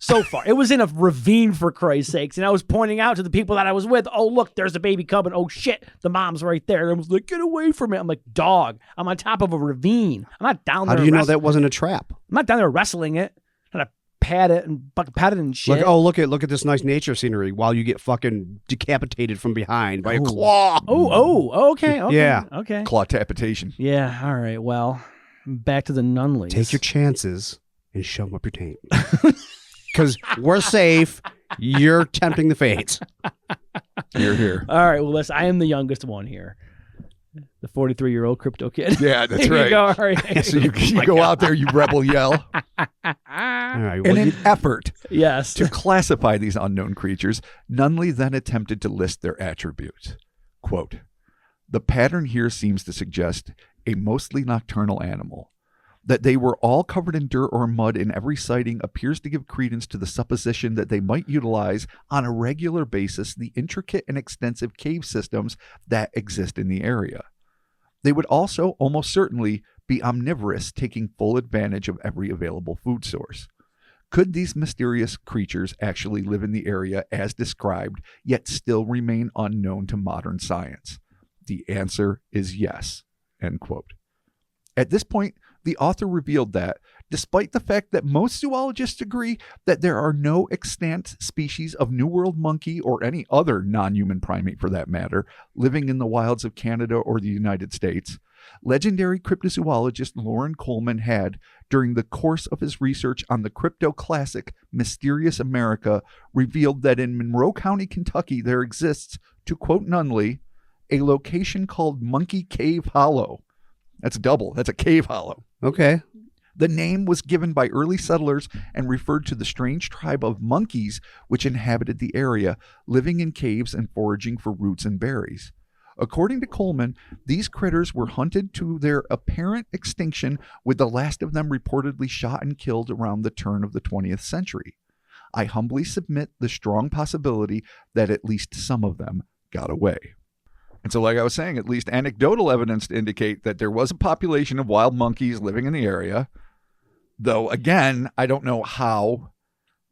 So far. It was in a ravine, for Christ's sakes. And I was pointing out to the people that I was with, oh, look, there's a baby cub. And oh, shit, the mom's right there. And I was like, get away from it. I'm like, dog, I'm on top of a ravine. I'm not down there. How do you know that wasn't a trap? I'm not down there wrestling it. I'm not pat it and pat it and shit. Like, oh, look at this nice nature scenery while you get fucking decapitated from behind by a claw. Okay. Yeah. Okay. Claw tapitation. Yeah. All right. Well, back to the Nunleys. Take your chances and shove them up your taint. Because we're safe. You're tempting the fates. Here. All right. Well, listen, I am the youngest one here. The 43-year-old crypto kid. Yeah, that's There right. you go. All right. So you go out there, you rebel yell. All right. In Well, an effort Yes. to classify these unknown creatures, Nunley then attempted to list their attributes. Quote, the pattern here seems to suggest a mostly nocturnal animal. That they were all covered in dirt or mud in every sighting appears to give credence to the supposition that they might utilize on a regular basis the intricate and extensive cave systems that exist in the area. They would also almost certainly be omnivorous, taking full advantage of every available food source. Could these mysterious creatures actually live in the area as described, yet still remain unknown to modern science? The answer is yes. End quote. At this point, the author revealed that, despite the fact that most zoologists agree that there are no extant species of New World monkey or any other non-human primate for that matter living in the wilds of Canada or the United States, legendary cryptozoologist Loren Coleman had, during the course of his research on the crypto classic Mysterious America, revealed that in Monroe County, Kentucky, there exists, to quote Nunley, a location called Monkey Cave Hollow. That's double. That's a cave hollow. okay. The name was given by early settlers and referred to the strange tribe of monkeys which inhabited the area, living in caves and foraging for roots and berries. According to Coleman, these critters were hunted to their apparent extinction, with the last of them reportedly shot and killed around the turn of the 20th century. I humbly submit the strong possibility that at least some of them got away. And so, like I was saying, at least anecdotal evidence to indicate that there was a population of wild monkeys living in the area. Though, again, I don't know how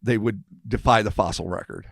they would defy the fossil record.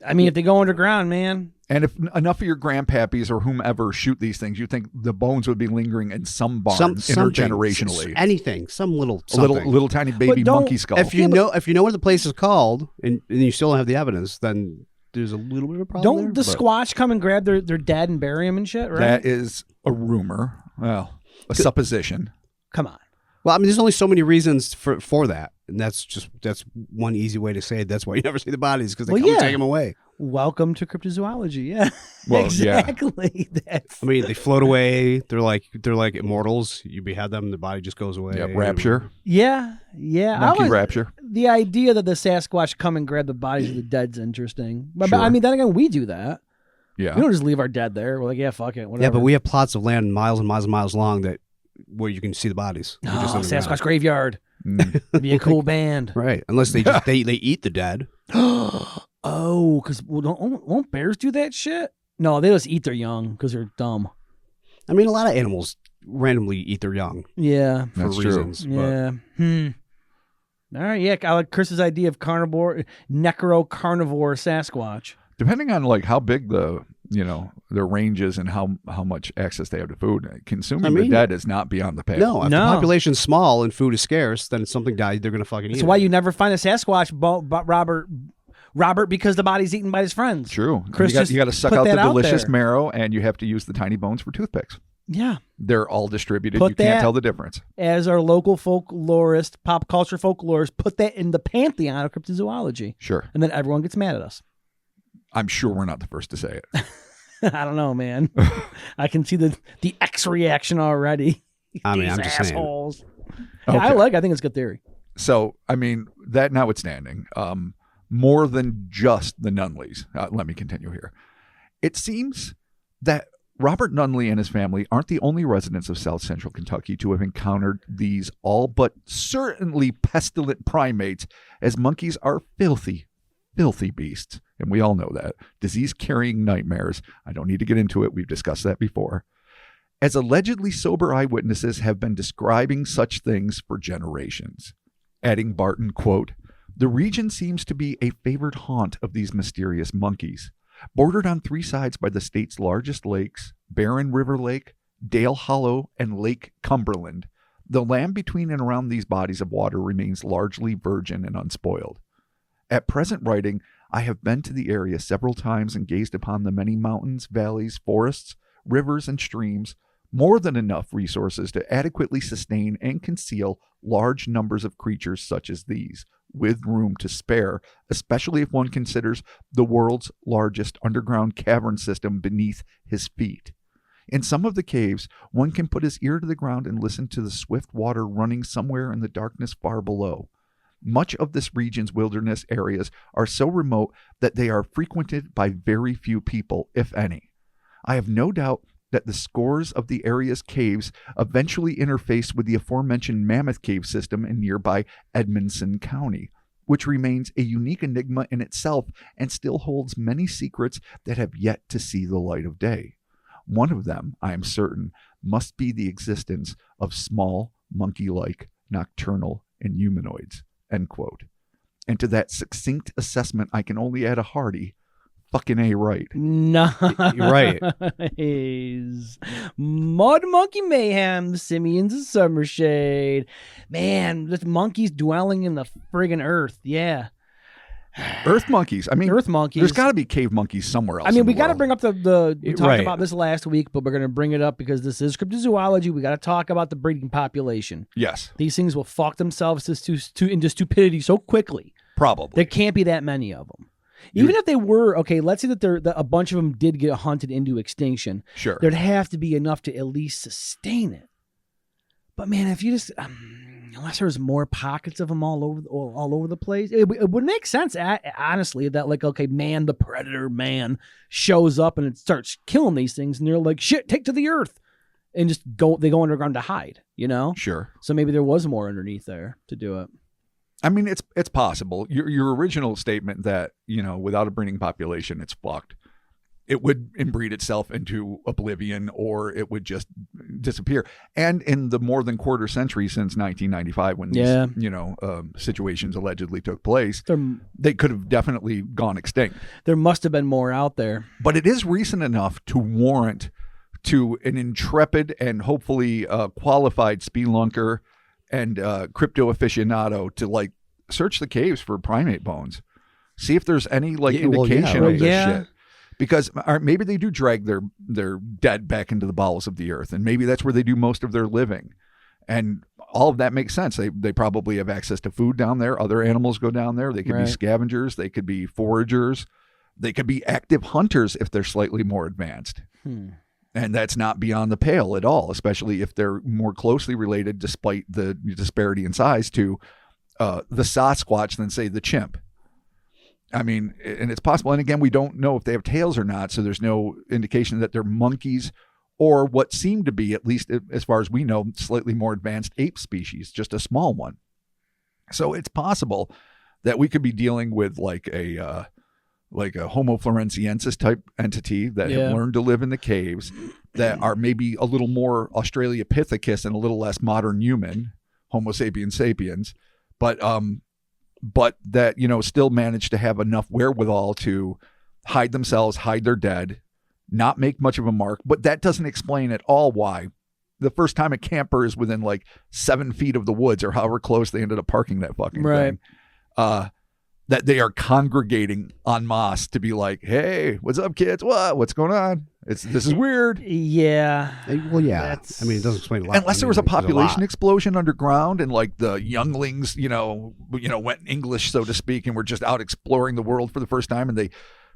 I mean, if they go underground, man. And if enough of your grandpappies or whomever shoot these things, you think the bones would be lingering in some barn intergenerationally. Anything. Some little something. Little tiny baby monkey skull. If you know what the place is called and you still don't have the evidence, then there's a little bit of a problem. Don't the Squatch come and grab their dead and bury them and shit, right? That is a rumor. Well, a supposition. Come on. Well, I mean, there's only so many reasons for that. And that's one easy way to say it. That's why you never see the bodies, because they come and take them away. Welcome to cryptozoology. Yeah. Well, exactly. I mean, they float away. They're like immortals. You behead them, the body just goes away. Yeah, rapture. Yeah. Monkey rapture. The idea that the Sasquatch come and grab the bodies of the dead's interesting. But Sure. I mean, then again, we do that. Yeah. We don't just leave our dead there. We're like, yeah, fuck it. Whatever. Yeah, but we have plots of land miles and miles and miles long where you can see the bodies. Oh, Sasquatch graveyard. Be a cool band. Right. Unless they eat the dead. Oh, because won't bears do that shit? No, they just eat their young because they're dumb. I mean, a lot of animals randomly eat their young. Yeah. For That's reasons. true. Yeah. All right. Yeah. I like Chris's idea of necro-carnivore Sasquatch. Depending on like how big the their range is and how much access they have to food, consuming the dead is not beyond the pale. No, if the population's small and food is scarce, then if something died, they're going to fucking eat it. That's why you never find a Sasquatch, Robert, because the body's eaten by his friends. True. Chris, you got to suck out the delicious marrow, and you have to use the tiny bones for toothpicks. Yeah. They're all distributed. You can't tell the difference. As our local folklorist, pop culture folklorist, put that in the pantheon of cryptozoology. Sure. And then everyone gets mad at us. I'm sure we're not the first to say it. I don't know, man. I can see the X reaction already. I mean, I'm just assholes. saying. Okay. I think it's a good theory. So, I mean, that notwithstanding, more than just the Nunleys. Let me continue here. It seems that Robert Nunley and his family aren't the only residents of South Central Kentucky to have encountered these all but certainly pestilent primates, as monkeys are filthy beasts. And we all know that. Disease-carrying nightmares. I don't need to get into it. We've discussed that before. As allegedly sober eyewitnesses have been describing such things for generations. Adding Barton, quote, "The region seems to be a favored haunt of these mysterious monkeys. Bordered on three sides by the state's largest lakes, Barren River Lake, Dale Hollow, and Lake Cumberland, the land between and around these bodies of water remains largely virgin and unspoiled. At present writing, I have been to the area several times and gazed upon the many mountains, valleys, forests, rivers, and streams, more than enough resources to adequately sustain and conceal large numbers of creatures such as these, with room to spare, especially if one considers the world's largest underground cavern system beneath his feet. In some of the caves, one can put his ear to the ground and listen to the swift water running somewhere in the darkness far below. Much of this region's wilderness areas are so remote that they are frequented by very few people, if any. I have no doubt that the scores of the area's caves eventually interface with the aforementioned Mammoth Cave system in nearby Edmonson County, which remains a unique enigma in itself and still holds many secrets that have yet to see the light of day. One of them, I am certain, must be the existence of small, monkey-like, nocturnal humanoids." End quote. And to that succinct assessment, I can only add a hearty fucking A right. Nice. You're right. Mud Monkey Mayhem, Simians of Summershade. Man, just monkeys dwelling in the friggin' earth. Yeah. Earth monkeys. I mean, Earth monkeys. There's got to be cave monkeys somewhere else. I mean, we got to bring up we talked Right. about this last week, but we're going to bring it up because this is cryptozoology. We got to talk about the breeding population. Yes. These things will fuck themselves into stupidity so quickly. Probably. There can't be that many of them. Even if they were, okay, let's say that a bunch of them did get hunted into extinction. Sure. There'd have to be enough to at least sustain it. But man, if you just, unless there's more pockets of them all over the place, it would make sense, honestly, that like, okay, the predator shows up and it starts killing these things, and they're like, shit, take to the earth, and they go underground to hide, you know? Sure. So maybe there was more underneath there to do it. I mean, it's possible. Your original statement that, without a breeding population, it's fucked. It would inbreed itself into oblivion, or it would just disappear. And in the more than quarter century since 1995, when these, situations allegedly took place, they could have definitely gone extinct. There must have been more out there. But it is recent enough to warrant to an intrepid and hopefully qualified spelunker and crypto aficionado to like search the caves for primate bones, see if there's any indication of this shit. Because maybe they do drag their dead back into the bowels of the earth, and maybe that's where they do most of their living. And all of that makes sense. They probably have access to food down there. Other animals go down there. They could be scavengers. They could be foragers. They could be active hunters if they're slightly more advanced. And that's not beyond the pale at all, especially if they're more closely related, despite the disparity in size, to the Sasquatch than, say, the chimp. I mean, and it's possible. And again, we don't know if they have tails or not, so there's no indication that they're monkeys or what seem to be, at least as far as we know, slightly more advanced ape species, just a small one. So it's possible that we could be dealing with like a Homo floresiensis type entity that have learned to live in the caves, that are maybe a little more Australopithecus and a little less modern human, Homo sapiens sapiens, but that, you know, still manage to have enough wherewithal to hide themselves, hide their dead, not make much of a mark. But that doesn't explain at all why the first time a camper is within like 7 feet of the woods, or however close they ended up parking that fucking thing, that they are congregating en masse to be like, hey, what's up, kids? What's going on? This is weird. Yeah. Well, yeah. I mean, it doesn't explain a lot. Unless there was a population explosion underground, and like the younglings, you know, went English, so to speak, and were just out exploring the world for the first time, and they,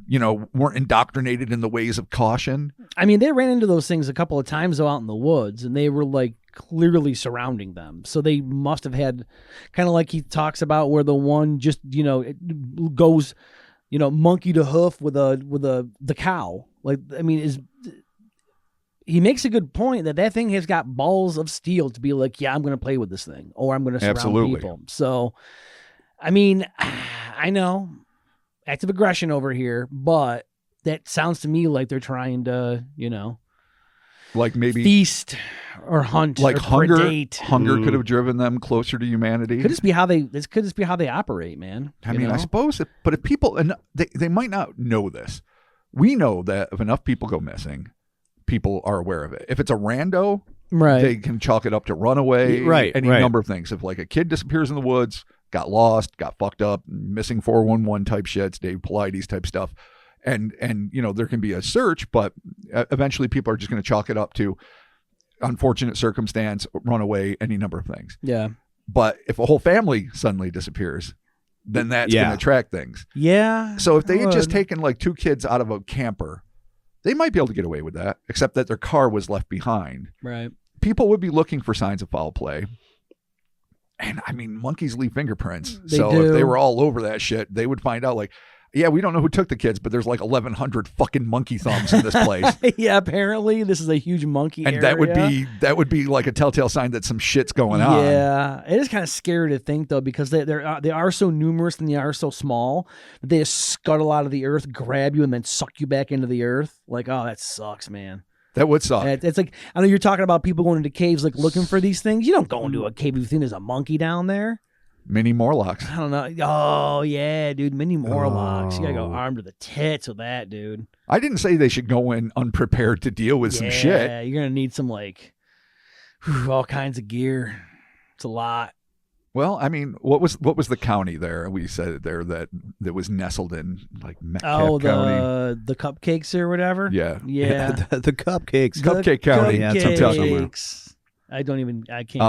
you know, weren't indoctrinated in the ways of caution. I mean, they ran into those things a couple of times though, out in the woods, and they were like clearly surrounding them. So they must have had, kind of like he talks about, where the one just, you know, it goes, you know, monkey to hoof with the cow. Like, I mean, he makes a good point that thing has got balls of steel to be like, yeah, I'm going to play with this thing, or I'm going to surround people. So, I mean, I know active aggression over here, but that sounds to me like they're trying to, you know, like maybe feast or hunt, like or hunger. predate. Hunger could have driven them closer to humanity. Could this be how they operate, man? I mean, I suppose, but if people, and they might not know this. We know that if enough people go missing, people are aware of it. If it's a rando, right, they can chalk it up to runaway, any right. number of things. If like a kid disappears in the woods, got lost, got fucked up, missing 411 type shit, Dave Paulides type stuff, and you know, there can be a search, but eventually people are just going to chalk it up to unfortunate circumstance, runaway, any number of things. Yeah. But if a whole family suddenly disappears, then that's going to attract things. Yeah. So if they had just taken like 2 kids out of a camper, they might be able to get away with that, except that their car was left behind. Right. People would be looking for signs of foul play. And I mean, monkeys leave fingerprints. If they were all over that shit, they would find out like, yeah, we don't know who took the kids, but there's like 1,100 fucking monkey thumbs in this place. Yeah, apparently this is a huge monkey and area. that would be like a telltale sign that some shit's going on. Yeah, it is kind of scary to think though, because they are so numerous and they are so small that they just scuttle out of the earth, grab you, and then suck you back into the earth. Like, oh, that sucks, man. That would suck. It's like, I know you're talking about people going into caves like looking for these things. You don't go into a cave if you think there's a monkey down there. Mini Morlocks. I don't know. Oh, yeah, dude. Mini Morlocks. You got to go armed to the tits with that, dude. I didn't say they should go in unprepared to deal with some shit. Yeah, you're going to need some, like, all kinds of gear. It's a lot. Well, I mean, what was the county there? We said it there that was nestled in, like, Metcalfe County. The cupcakes or whatever? Yeah. Yeah. the cupcakes. Cupcake County. Yeah, it's Kentucky. I can't even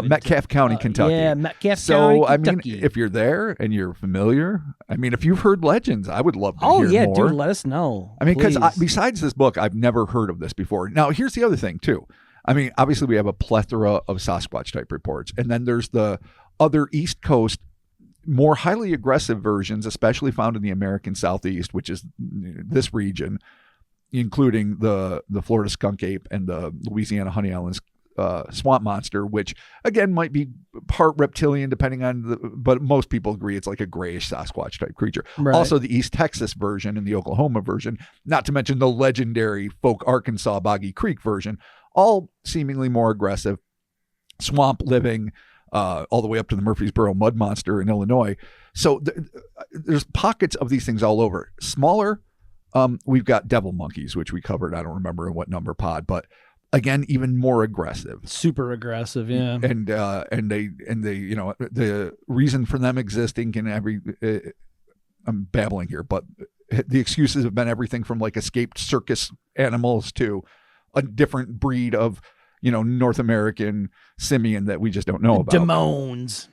Metcalfe County, Kentucky. Yeah, Metcalfe County, Kentucky. I mean, if you're there and you're familiar, I mean, if you've heard legends, I would love to hear more. Oh, yeah, dude, let us know. I mean, because besides this book, I've never heard of this before. Now, here's the other thing, too. I mean, obviously, we have a plethora of Sasquatch-type reports. And then there's the other East Coast, more highly aggressive versions, especially found in the American Southeast, which is this region, including the Florida skunk ape and the Louisiana honey islands swamp monster, which again might be part reptilian depending on but most people agree it's like a grayish Sasquatch type creature. Right. Also the East Texas version and the Oklahoma version, not to mention the legendary folk Arkansas Boggy Creek version, all seemingly more aggressive, swamp living, all the way up to the Murfreesboro mud monster in Illinois. So there's pockets of these things all over. Smaller, we've got devil monkeys, which we covered, I don't remember in what number pod, but again, even more aggressive, super aggressive, yeah. And they, you know, the reason for them existing can I'm babbling here, but the excuses have been everything from like escaped circus animals to a different breed of, you know, North American simian that we just don't know about. Demones,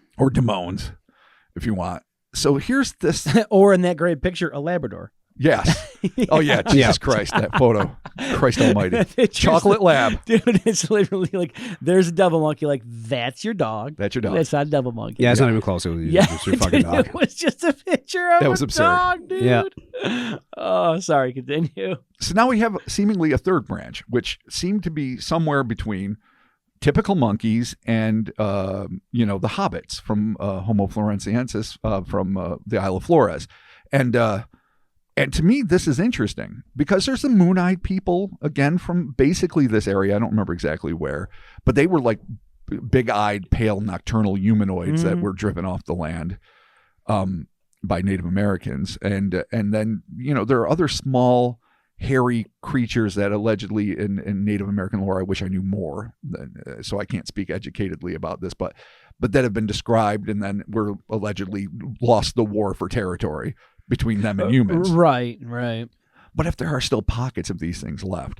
if you want. So here's this, or in that great picture, a Labrador. Yes. Oh, yeah. Jesus Christ, that photo. Christ almighty. Chocolate lab. Dude, it's literally like, there's a devil monkey. Like, that's your dog. That's your dog. That's not a devil monkey. Yeah, it's not even close. It was just your fucking dog. It was just a picture of a dog, dude. Yeah. Oh, sorry. Continue. So now we have seemingly a third branch, which seemed to be somewhere between typical monkeys and, the hobbits from Homo floresiensis from the Isle of Flores. And to me, this is interesting because there's the moon-eyed people, again, from basically this area. I don't remember exactly where, but they were like big-eyed, pale, nocturnal humanoids that were driven off the land by Native Americans. And then, there are other small, hairy creatures that allegedly in Native American lore, I wish I knew more, so I can't speak educatedly about this, but that have been described and then were allegedly lost the war for territory between them and humans. Right. But if there are still pockets of these things left,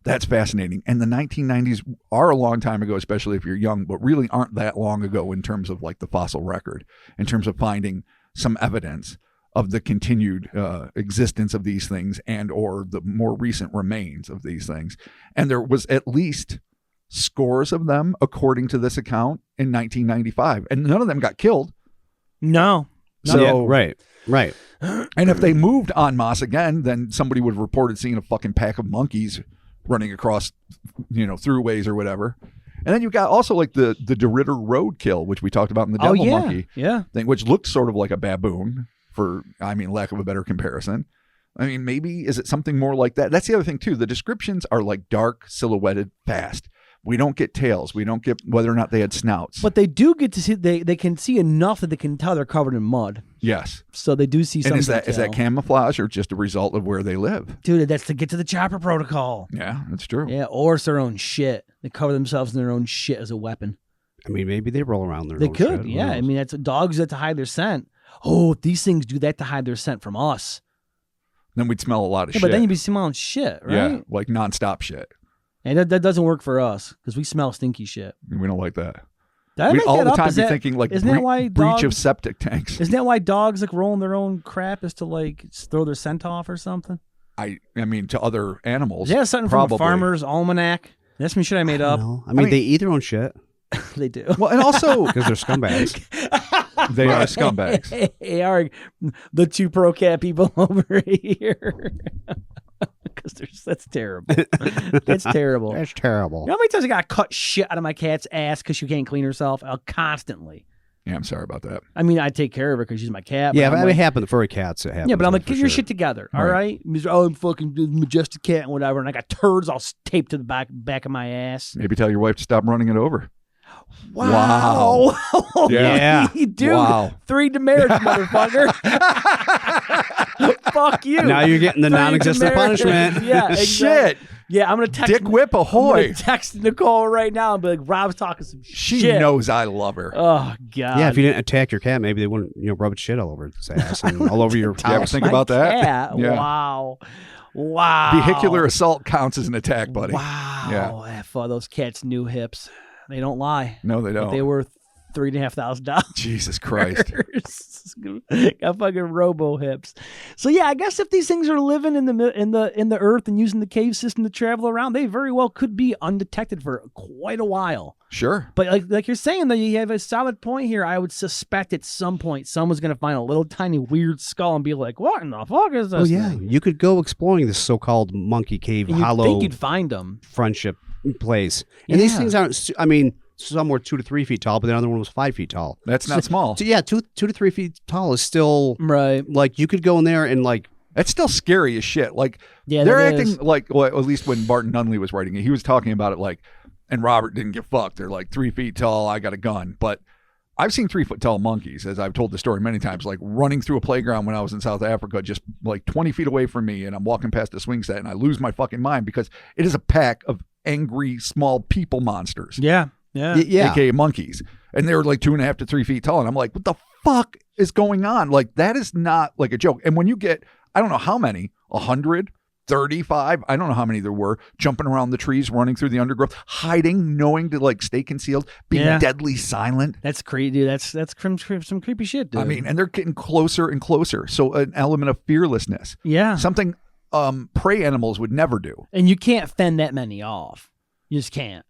that's fascinating. And the 1990s are a long time ago, especially if you're young, but really aren't that long ago in terms of like the fossil record, in terms of finding some evidence of the continued existence of these things and or the more recent remains of these things. And there was at least scores of them, according to this account, in 1995. And none of them got killed. No. So, yeah, right. And if they moved en masse again, then somebody would have reported seeing a fucking pack of monkeys running across, throughways or whatever. And then you've got also like the DeRitter roadkill, which we talked about in the Devil Monkey thing, which looked sort of like a baboon for, lack of a better comparison. I mean, maybe is it something more like that? That's the other thing too. The descriptions are like dark, silhouetted, fast. We don't get tails. We don't get whether or not they had snouts. But they do get to see, they can see enough that they can tell they're covered in mud. Yes. So they do see something. And is that camouflage or just a result of where they live? Dude, that's to get to the chopper protocol. Yeah, that's true. Yeah, or it's their own shit. They cover themselves in their own shit as a weapon. I mean, maybe they roll around their They own could, shit. yeah. I mean, that's dogs that to hide their scent. Oh, these things do that to hide their scent from us. Then we'd smell a lot of shit. But then you'd be smelling shit, right? Yeah, like nonstop shit. And that doesn't work for us because we smell stinky shit. We don't like that. Did I We make all that the up? time Is be that- thinking like isn't that why breach dogs- of septic tanks. Isn't that why dogs like rolling their own crap is to like throw their scent off or something? I mean, to other animals. Yeah, something probably. from a farmer's almanac. That's some shit I made up. No. I mean, they eat their own shit They do. Well, and also because they're scumbags. they are scumbags. They are the two pro cat people over here. Because that's terrible. That's terrible. That's terrible. You know how many times I got to cut shit out of my cat's ass because she can't clean herself? Constantly. Yeah, I'm sorry about that. I mean, I take care of her because she's my cat. Yeah, but but I'm it like, happened to furry cats. It happens. yeah, but I'm like, for get your sure. shit together, all Right. right? Oh, I'm fucking majestic cat and whatever, and I got turds all taped to the back of my ass. Maybe tell your wife to stop running it over. Wow. Yeah. Dude, Wow. 3 demerits, motherfucker. Fuck you. Now you're getting the 3 non-existent demerits. punishment. Yeah, exactly. Shit. Yeah, I'm gonna text Dick whip I'm ahoy. gonna text Nicole right now and be like, Rob's talking some She shit. knows I love her. Oh God. Yeah, if you didn't attack your cat, maybe they wouldn't, rub its shit all over its ass and all over your You ever house. think My about that? cat. Yeah. Wow. Vehicular assault counts as an attack, buddy. Wow. Yeah. For those cats' new hips, they don't lie. No, they don't. They were $3,500. Jesus Christ. Got fucking robo hips. So yeah, I guess if these things are living in the earth and using the cave system to travel around, they very well could be undetected for quite a while. Sure. But like you're saying, though, you have a solid point here. I would suspect at some point someone's going to find a little tiny weird skull and be like, "What in the fuck is this?" Oh yeah, thing?" you could go exploring this so-called monkey cave And you'd hollow think you'd find them. friendship place, and these Yeah. things aren't. I mean, some were 2 to 3 feet tall, but the other one was 5 feet tall. That's not small. So yeah, 2 to 3 feet tall is still Right. like you could go in there and like. That's still scary as shit. Like, Yeah, they're that acting is. like, well, at least when Barton Nunley was writing it, he was talking about it like, and Robert didn't get fucked. They're like 3 feet tall. I got a gun. But I've seen 3 foot tall monkeys, as I've told the story many times, like running through a playground when I was in South Africa, just like 20 feet away from me. And I'm walking past a swing set and I lose my fucking mind because it is a pack of angry, small people monsters. Yeah. Yeah. Yeah, AKA monkeys. And they were like 2.5 to 3 feet tall. And I'm like, what the fuck is going on? Like, that is not like a joke. And when you get, I don't know how many, 100, 35, I don't know how many there were, jumping around the trees, running through the undergrowth, hiding, knowing to like stay concealed, being Yeah. deadly silent. That's creepy, dude. That's some creepy shit, dude. I mean, and they're getting closer and closer. So an element of fearlessness, yeah. something prey animals would never do. And you can't fend that many off. You just can't.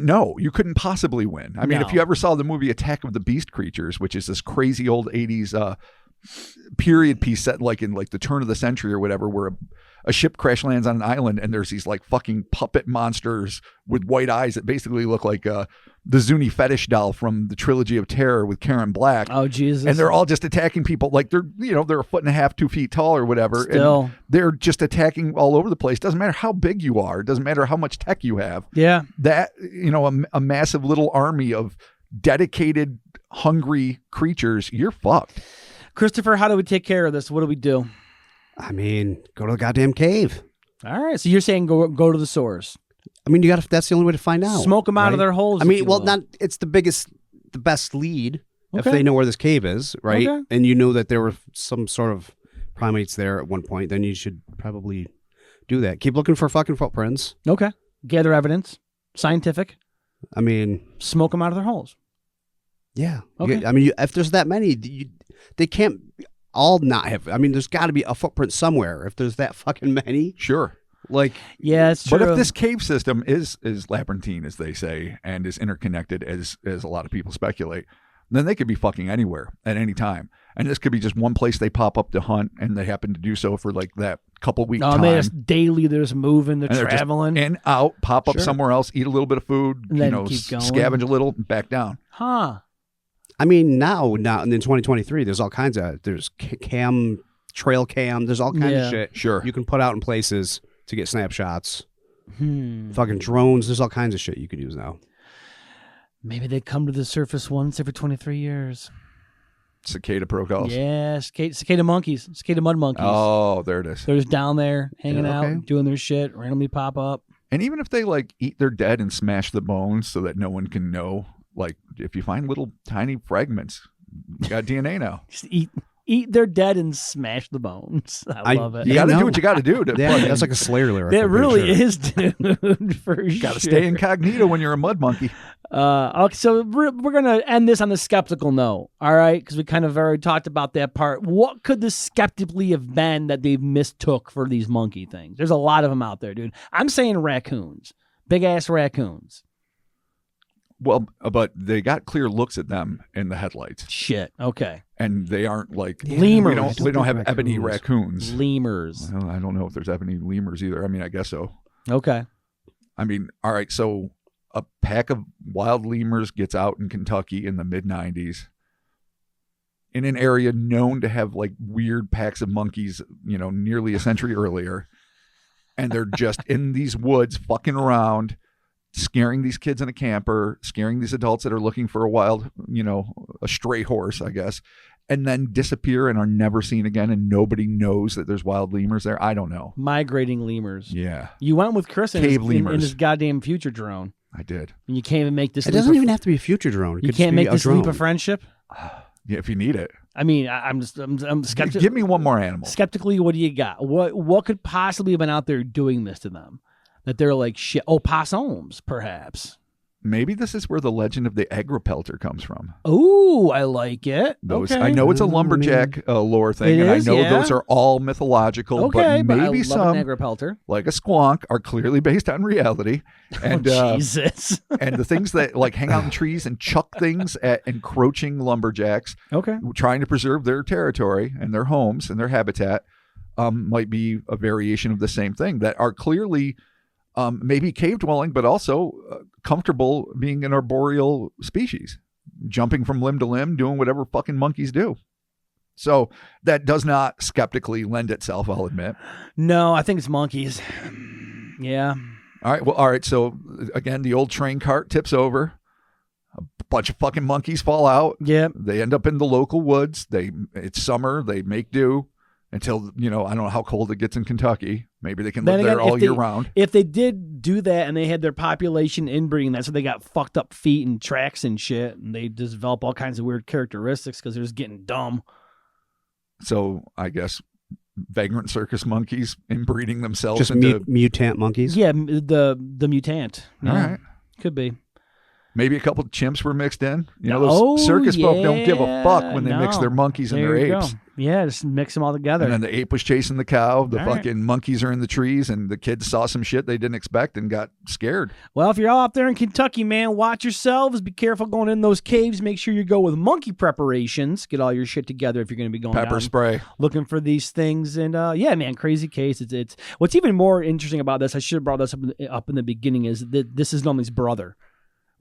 No, you couldn't possibly win. I mean, No. if you ever saw the movie Attack of the Beast Creatures, which is this crazy old 80s period piece set like in like the turn of the century or whatever, where a ship crash lands on an island and there's these like fucking puppet monsters with white eyes that basically look like the Zuni fetish doll from the Trilogy of Terror with Karen Black. Oh, Jesus. And they're all just attacking people like they're, they're a foot and a half, 2 feet tall or whatever. Still. And they're just attacking all over the place. Doesn't matter how big you are. It doesn't matter how much tech you have. Yeah. That, a massive little army of dedicated, hungry creatures, you're fucked. Christopher, how do we take care of this? What do we do? I mean, go to the goddamn cave. All right. So you're saying go to the source. I mean, that's the only way to find out. Smoke them out of their holes. I mean, it's the best lead if they know where this cave is, right? Okay. And you know that there were some sort of primates there at one point, then you should probably do that. Keep looking for fucking footprints. Okay. Gather evidence. Scientific. I mean, smoke them out of their holes. Yeah. Okay. I mean, if there's that many, they can't all not have. I mean, there's got to be a footprint somewhere if there's that fucking many. Sure. Like, yeah, it's true. But if this cave system is labyrinthine, as they say, and is interconnected, as a lot of people speculate, then they could be fucking anywhere at any time. And this could be just one place they pop up to hunt, and they happen to do so for like that couple week time. They're just daily, they're just moving, they're traveling. Just in, out, pop up somewhere else, eat a little bit of food, and then keep going. Scavenge a little, back down. Huh. I mean, now in 2023, there's all kinds of, there's trail cam, there's all kinds of shit. Sure. You can put out in places to get snapshots. Fucking drones, there's all kinds of shit you could use now. Maybe they come to the surface once every 23 years. Cicada protocols. Yeah, cicada monkeys, cicada mud monkeys. Oh, there it is. They're just down there hanging out, doing their shit, randomly pop up. And even if they like eat their dead and smash the bones so that no one can know, like if you find little tiny fragments, you got DNA now. Just eat their dead and smash the bones. I love it. You got to do what you got to do. That's like a Slayer lyric. That really is, dude. For you got to stay incognito when you're a mud monkey. Okay, so we're going to end this on the skeptical note, all right? Because we kind of already talked about that part. What could the skeptically have been that they mistook for these monkey things? There's a lot of them out there, dude. I'm saying raccoons. Big-ass raccoons. Well, but they got clear looks at them in the headlights. Shit. Okay. And they aren't like lemurs. We don't have ebony raccoons. Lemurs. Well, I don't know if there's ebony lemurs either. I mean, I guess so. Okay. I mean, all right. So a pack of wild lemurs gets out in Kentucky in the mid-90s in an area known to have like weird packs of monkeys, nearly a century earlier. And they're just in these woods fucking around, scaring these kids in a camper, scaring these adults that are looking for a wild, a stray horse, I guess, and then disappear and are never seen again, and nobody knows that there's wild lemurs there. I don't know. Migrating lemurs. Yeah. You went with Chris in lemurs. his goddamn future drone. I did. And you can't even make this. It doesn't even have to be a future drone. You can't make this leap of friendship. Yeah, if you need it. I mean, I'm skeptical. Give me one more animal. Skeptically, what do you got? What could possibly have been out there doing this to them? That they're like shit. Oh, possums, perhaps. Maybe this is where the legend of the egg repelter comes from. Oh, I like it. Okay. I know it's a lumberjack lore thing, and I know those are all mythological, but maybe some, egg repelter, like a squonk, are clearly based on reality. And Jesus. And the things that like hang out in trees and chuck things at encroaching lumberjacks, trying to preserve their territory and their homes and their habitat, might be a variation of the same thing that are clearly maybe cave dwelling, but also comfortable being an arboreal species, jumping from limb to limb, doing whatever fucking monkeys do. So that does not skeptically lend itself, I'll admit. No, I think it's monkeys. Yeah. All right. So again, the old train cart tips over. A bunch of fucking monkeys fall out. Yeah. They end up in the local woods. It's summer. They make do. Until, I don't know how cold it gets in Kentucky. Maybe they can live there all year round. If they did do that and they had their population inbreeding, that's why they got fucked up feet and tracks and shit. And they develop all kinds of weird characteristics because they're just getting dumb. So I guess vagrant circus monkeys inbreeding themselves just into... mutant monkeys? Yeah, the mutant. Yeah, all right. Could be. Maybe a couple of chimps were mixed in. You know, those circus folk don't give a fuck when they mix their monkeys and their apes. Yeah, just mix them all together. And then the ape was chasing the cow. The fucking monkeys are in the trees, and the kids saw some shit they didn't expect and got scared. Well, if you're all out there in Kentucky, man, watch yourselves. Be careful going in those caves. Make sure you go with monkey preparations. Get all your shit together if you're going to be going pepper down spray, looking for these things. And yeah, man, crazy case. It's what's even more interesting about this. I should have brought this up in the beginning. Is that this is Nunley's brother.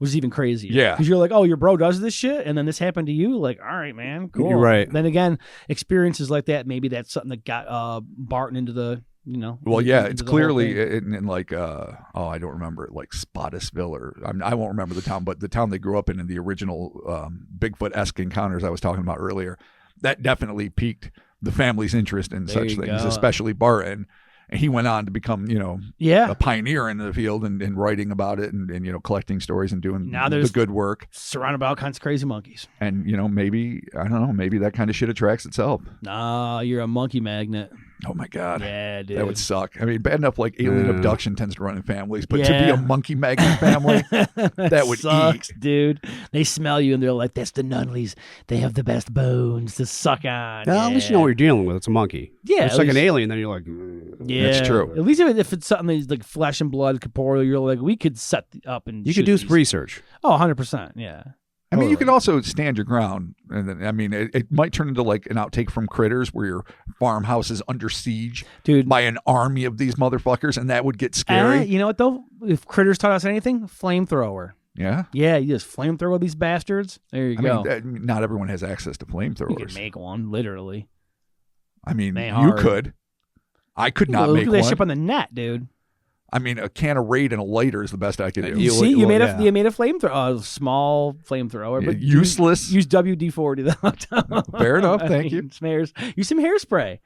Was even crazier. Yeah. Because you're like, oh, your bro does this shit, and then this happened to you. Like, all right, man, cool. You're right. Then again, experiences like that, maybe that's something that got Barton into the, you know. Well, yeah, it's clearly in like, I don't remember it, like Spottisville, or I won't remember the town, but the town they grew up in the original Bigfoot-esque encounters I was talking about earlier, that definitely piqued the family's interest in such things, especially Barton. And he went on to become, you know, a pioneer in the field and writing about it and, you know, collecting stories and doing the good work. Surrounded by all kinds of crazy monkeys. And, you know, maybe, I don't know, maybe that kind of shit attracts itself. Nah, you're a monkey magnet. Oh, my God. Yeah, dude. That would suck. I mean, bad enough like alien abduction tends to run in families, but to be a monkey magnet family, that would sucks, dude. They smell you and they're like, that's the Nunleys. They have the best bones to suck on. Well, at least you know what you're dealing with. It's a monkey. Yeah. It's like an alien, then you're like, yeah. That's true. At least if it's something that's like flesh and blood, corporeal, you're like, we could set up and you could do some research. Oh, 100%. Yeah. I mean, you could also stand your ground, and then, I mean, it might turn into like an outtake from Critters, where your farmhouse is under siege, by an army of these motherfuckers, and that would get scary. You know what though? If Critters taught us anything, flamethrower. Yeah. Yeah, you just flamethrower these bastards. There you go. I mean, not everyone has access to flamethrowers. You can make one, literally. I mean, you could. I could not make one. Look at that ship on the net, dude. I mean, a can of Raid and a lighter is the best I could do. You made a flamethrower, a small flamethrower, but useless. Use WD-40 though. Fair enough, thank you. Use some hairspray.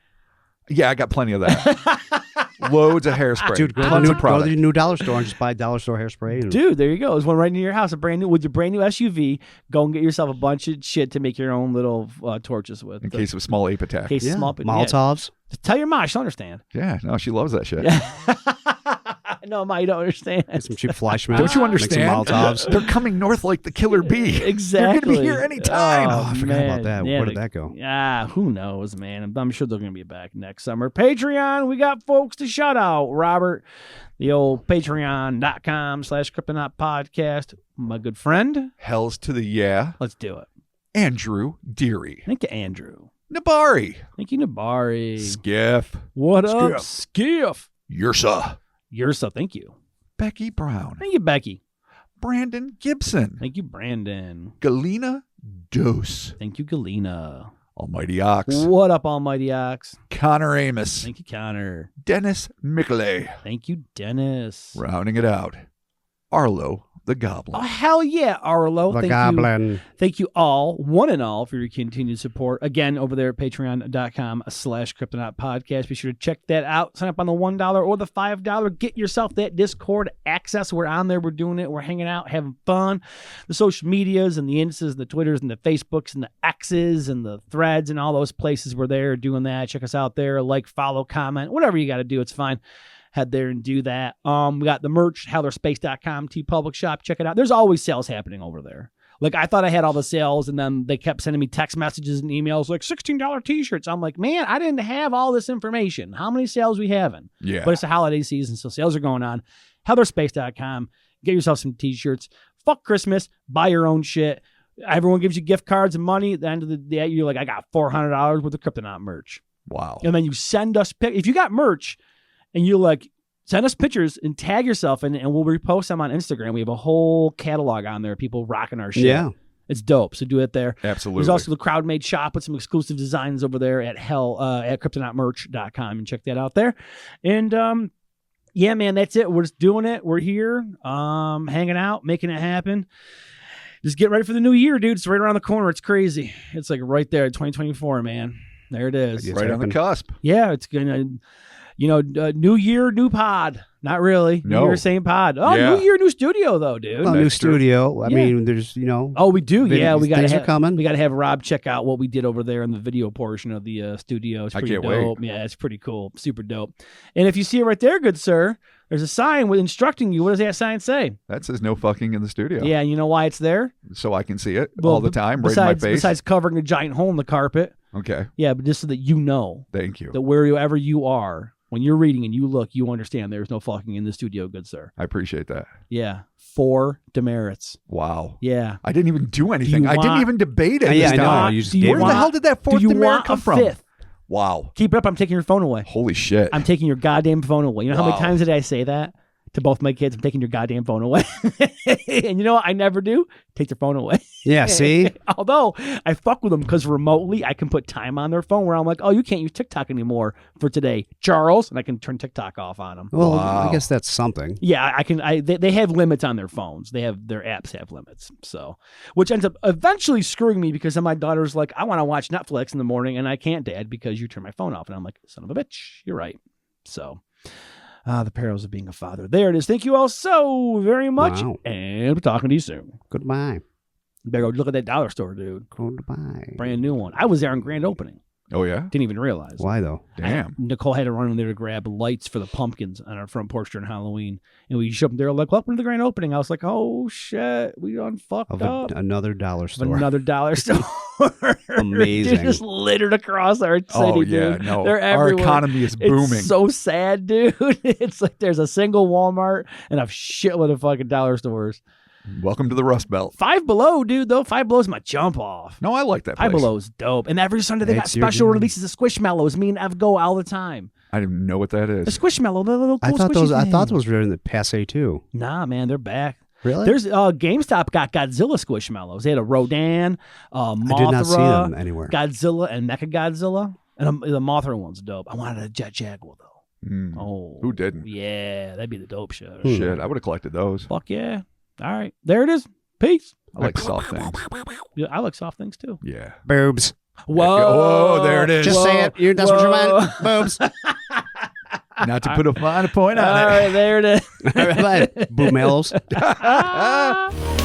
Yeah, I got plenty of that. Loads of hairspray. Dude, go to the new dollar store and just buy dollar store hairspray. Dude, there you go. There's one right near your house, with your brand new SUV. Go and get yourself a bunch of shit to make your own little torches with. In case of small ape attack. Molotovs. Tell your mom, she'll understand. Yeah, no, she loves that shit. No, Ma, you don't understand. Get some cheap Fleischmann. Don't you understand? Molotovs. They're coming north like the killer bee. Exactly. They're going to be here anytime. Oh, I forgot about that. Yeah, where did that go? Yeah, who knows, man. I'm sure they're going to be back next summer. Patreon, we got folks to shout out. Robert, the old patreon.com/Cryptonaut podcast. My good friend. Hells to the yeah. Let's do it. Andrew Deary. Thank you, Andrew. Nabari. Thank you, Nabari. Skiff. What up, Skiff? Yersa. Yersa, thank you. Becky Brown. Thank you, Becky. Brandon Gibson. Thank you, Brandon. Galena Dose. Thank you, Galena. Almighty Ox. What up, Almighty Ox? Connor Amos. Thank you, Connor. Dennis Mickley. Thank you, Dennis. Rounding it out, Arlo the Goblin. Oh, hell yeah, Arlo. The Goblin. Thank you all, one and all, for your continued support. Again, over there at patreon.com/Cryptonaut podcast. Be sure to check that out. Sign up on the $1 or the $5. Get yourself that Discord access. We're on there. We're doing it. We're hanging out, having fun. The social medias and the Instas and the Twitters and the Facebooks and the X's and the Threads and all those places, we're there doing that. Check us out there. Like, follow, comment, whatever you got to do. It's fine. Head there and do that. We got the merch, HowlerSpace.com, TeePublic Shop. Check it out. There's always sales happening over there. Like, I thought I had all the sales, and then they kept sending me text messages and emails like $16 t-shirts. I'm like, man, I didn't have all this information. How many sales we having? Yeah. But it's the holiday season, so sales are going on. HowlerSpace.com. Get yourself some t-shirts. Fuck Christmas. Buy your own shit. Everyone gives you gift cards and money. At the end of the day, you're like, I got $400 worth of Cryptonaut merch. Wow. And then you send us if you got merch, and you like, send us pictures and tag yourself and we'll repost them on Instagram. We have a whole catalog on there. People rocking our shit. Yeah. It's dope. So do it there. Absolutely. There's also the crowd-made shop with some exclusive designs over there at cryptonautmerch.com, and check that out there. And yeah, man, that's it. We're just doing it. We're here, hanging out, making it happen. Just get ready for the new year, dude. It's right around the corner. It's crazy. It's like right there, 2024, man. There it is. Right on the cusp. Yeah, it's gonna. New year, new pod. Not really. No. New year, same pod. Oh, yeah. New year, new studio, though, dude. Well, new studio. I mean, there's, Oh, we do. Yeah, we got things are coming. We got to have Rob check out what we did over there in the video portion of the studio. It's pretty dope. Wait. Yeah, it's pretty cool. Super dope. And if you see it right there, good sir, There's a sign with instructing you. What does that sign say? That says no fucking in the studio. Yeah, you know why it's there? So I can see it all the time, right in my face. Besides covering a giant hole in the carpet. Okay. Yeah, but just so that you know. Thank you. That wherever you are, when you're reading and you look, you understand there's no fucking in the studio, good sir. I appreciate that. Yeah. 4 demerits. Wow. Yeah. I didn't even do anything. I didn't even debate it. Yeah, this I know. time. You just Where the hell did that 4th demerit come from? 5th? Wow. Keep it up. I'm taking your phone away. Holy shit. I'm taking your goddamn phone away. You know how many times did I say that to both my kids? I'm taking your goddamn phone away. And you know what I never do? Take their phone away. Yeah, see? Although I fuck with them because remotely I can put time on their phone where I'm like, oh, you can't use TikTok anymore for today, Charles. And I can turn TikTok off on them. Well, I guess that's something. Yeah, I can. They have limits on their phones. Their apps have limits. So, which ends up eventually screwing me because then my daughter's like, I want to watch Netflix in the morning and I can't, Dad, because you turn my phone off. And I'm like, son of a bitch, you're right. So, the perils of being a father. There it is. Thank you all so very much. Wow. And we're talking to you soon. Goodbye. Better go look at that dollar store, dude. Goodbye. Brand new one. I was there on grand opening. Oh, yeah? Didn't even realize. Why, though? Damn. Nicole had to run in there to grab lights for the pumpkins on our front porch during Halloween. And we showed up there like, welcome to the grand opening. I was like, oh, shit. We done fucked up. Another dollar store. Another dollar store. Amazing. They're just littered across our city, Oh, yeah. dude. No. They're Our everywhere. economy is booming. It's so sad, dude. It's like there's a single Walmart and a shitload of fucking dollar stores. Welcome to the Rust Belt. Five Below, dude, though. Five Below is my jump off. No, I like that place. Five Below is dope. And every Sunday they got It's your special jam. releases of Squishmallows. Me and Ev go all the time. I didn't know what that The is. Squishmallow, the little cool I thought squishy those were in the passe too. Nah, man, they're back. Really? There's GameStop got Godzilla Squishmallows. They had a Rodan, Mothra, I did not see them anywhere. Godzilla, and Mechagodzilla. And the Mothra one's dope. I wanted a Jet Jaguar, though. Mm. Oh. Who didn't? Yeah, that'd be the dope shit. Shit, I would have collected those. Fuck yeah. All right. There it is. Peace. I like soft things. Yeah, I like soft things, too. Yeah. Boobs. Whoa. Oh, there it is. Just say it. That's what you meant. Boobs. Not to put a fine point All on it. right, there it is. Boob mellows. Ah.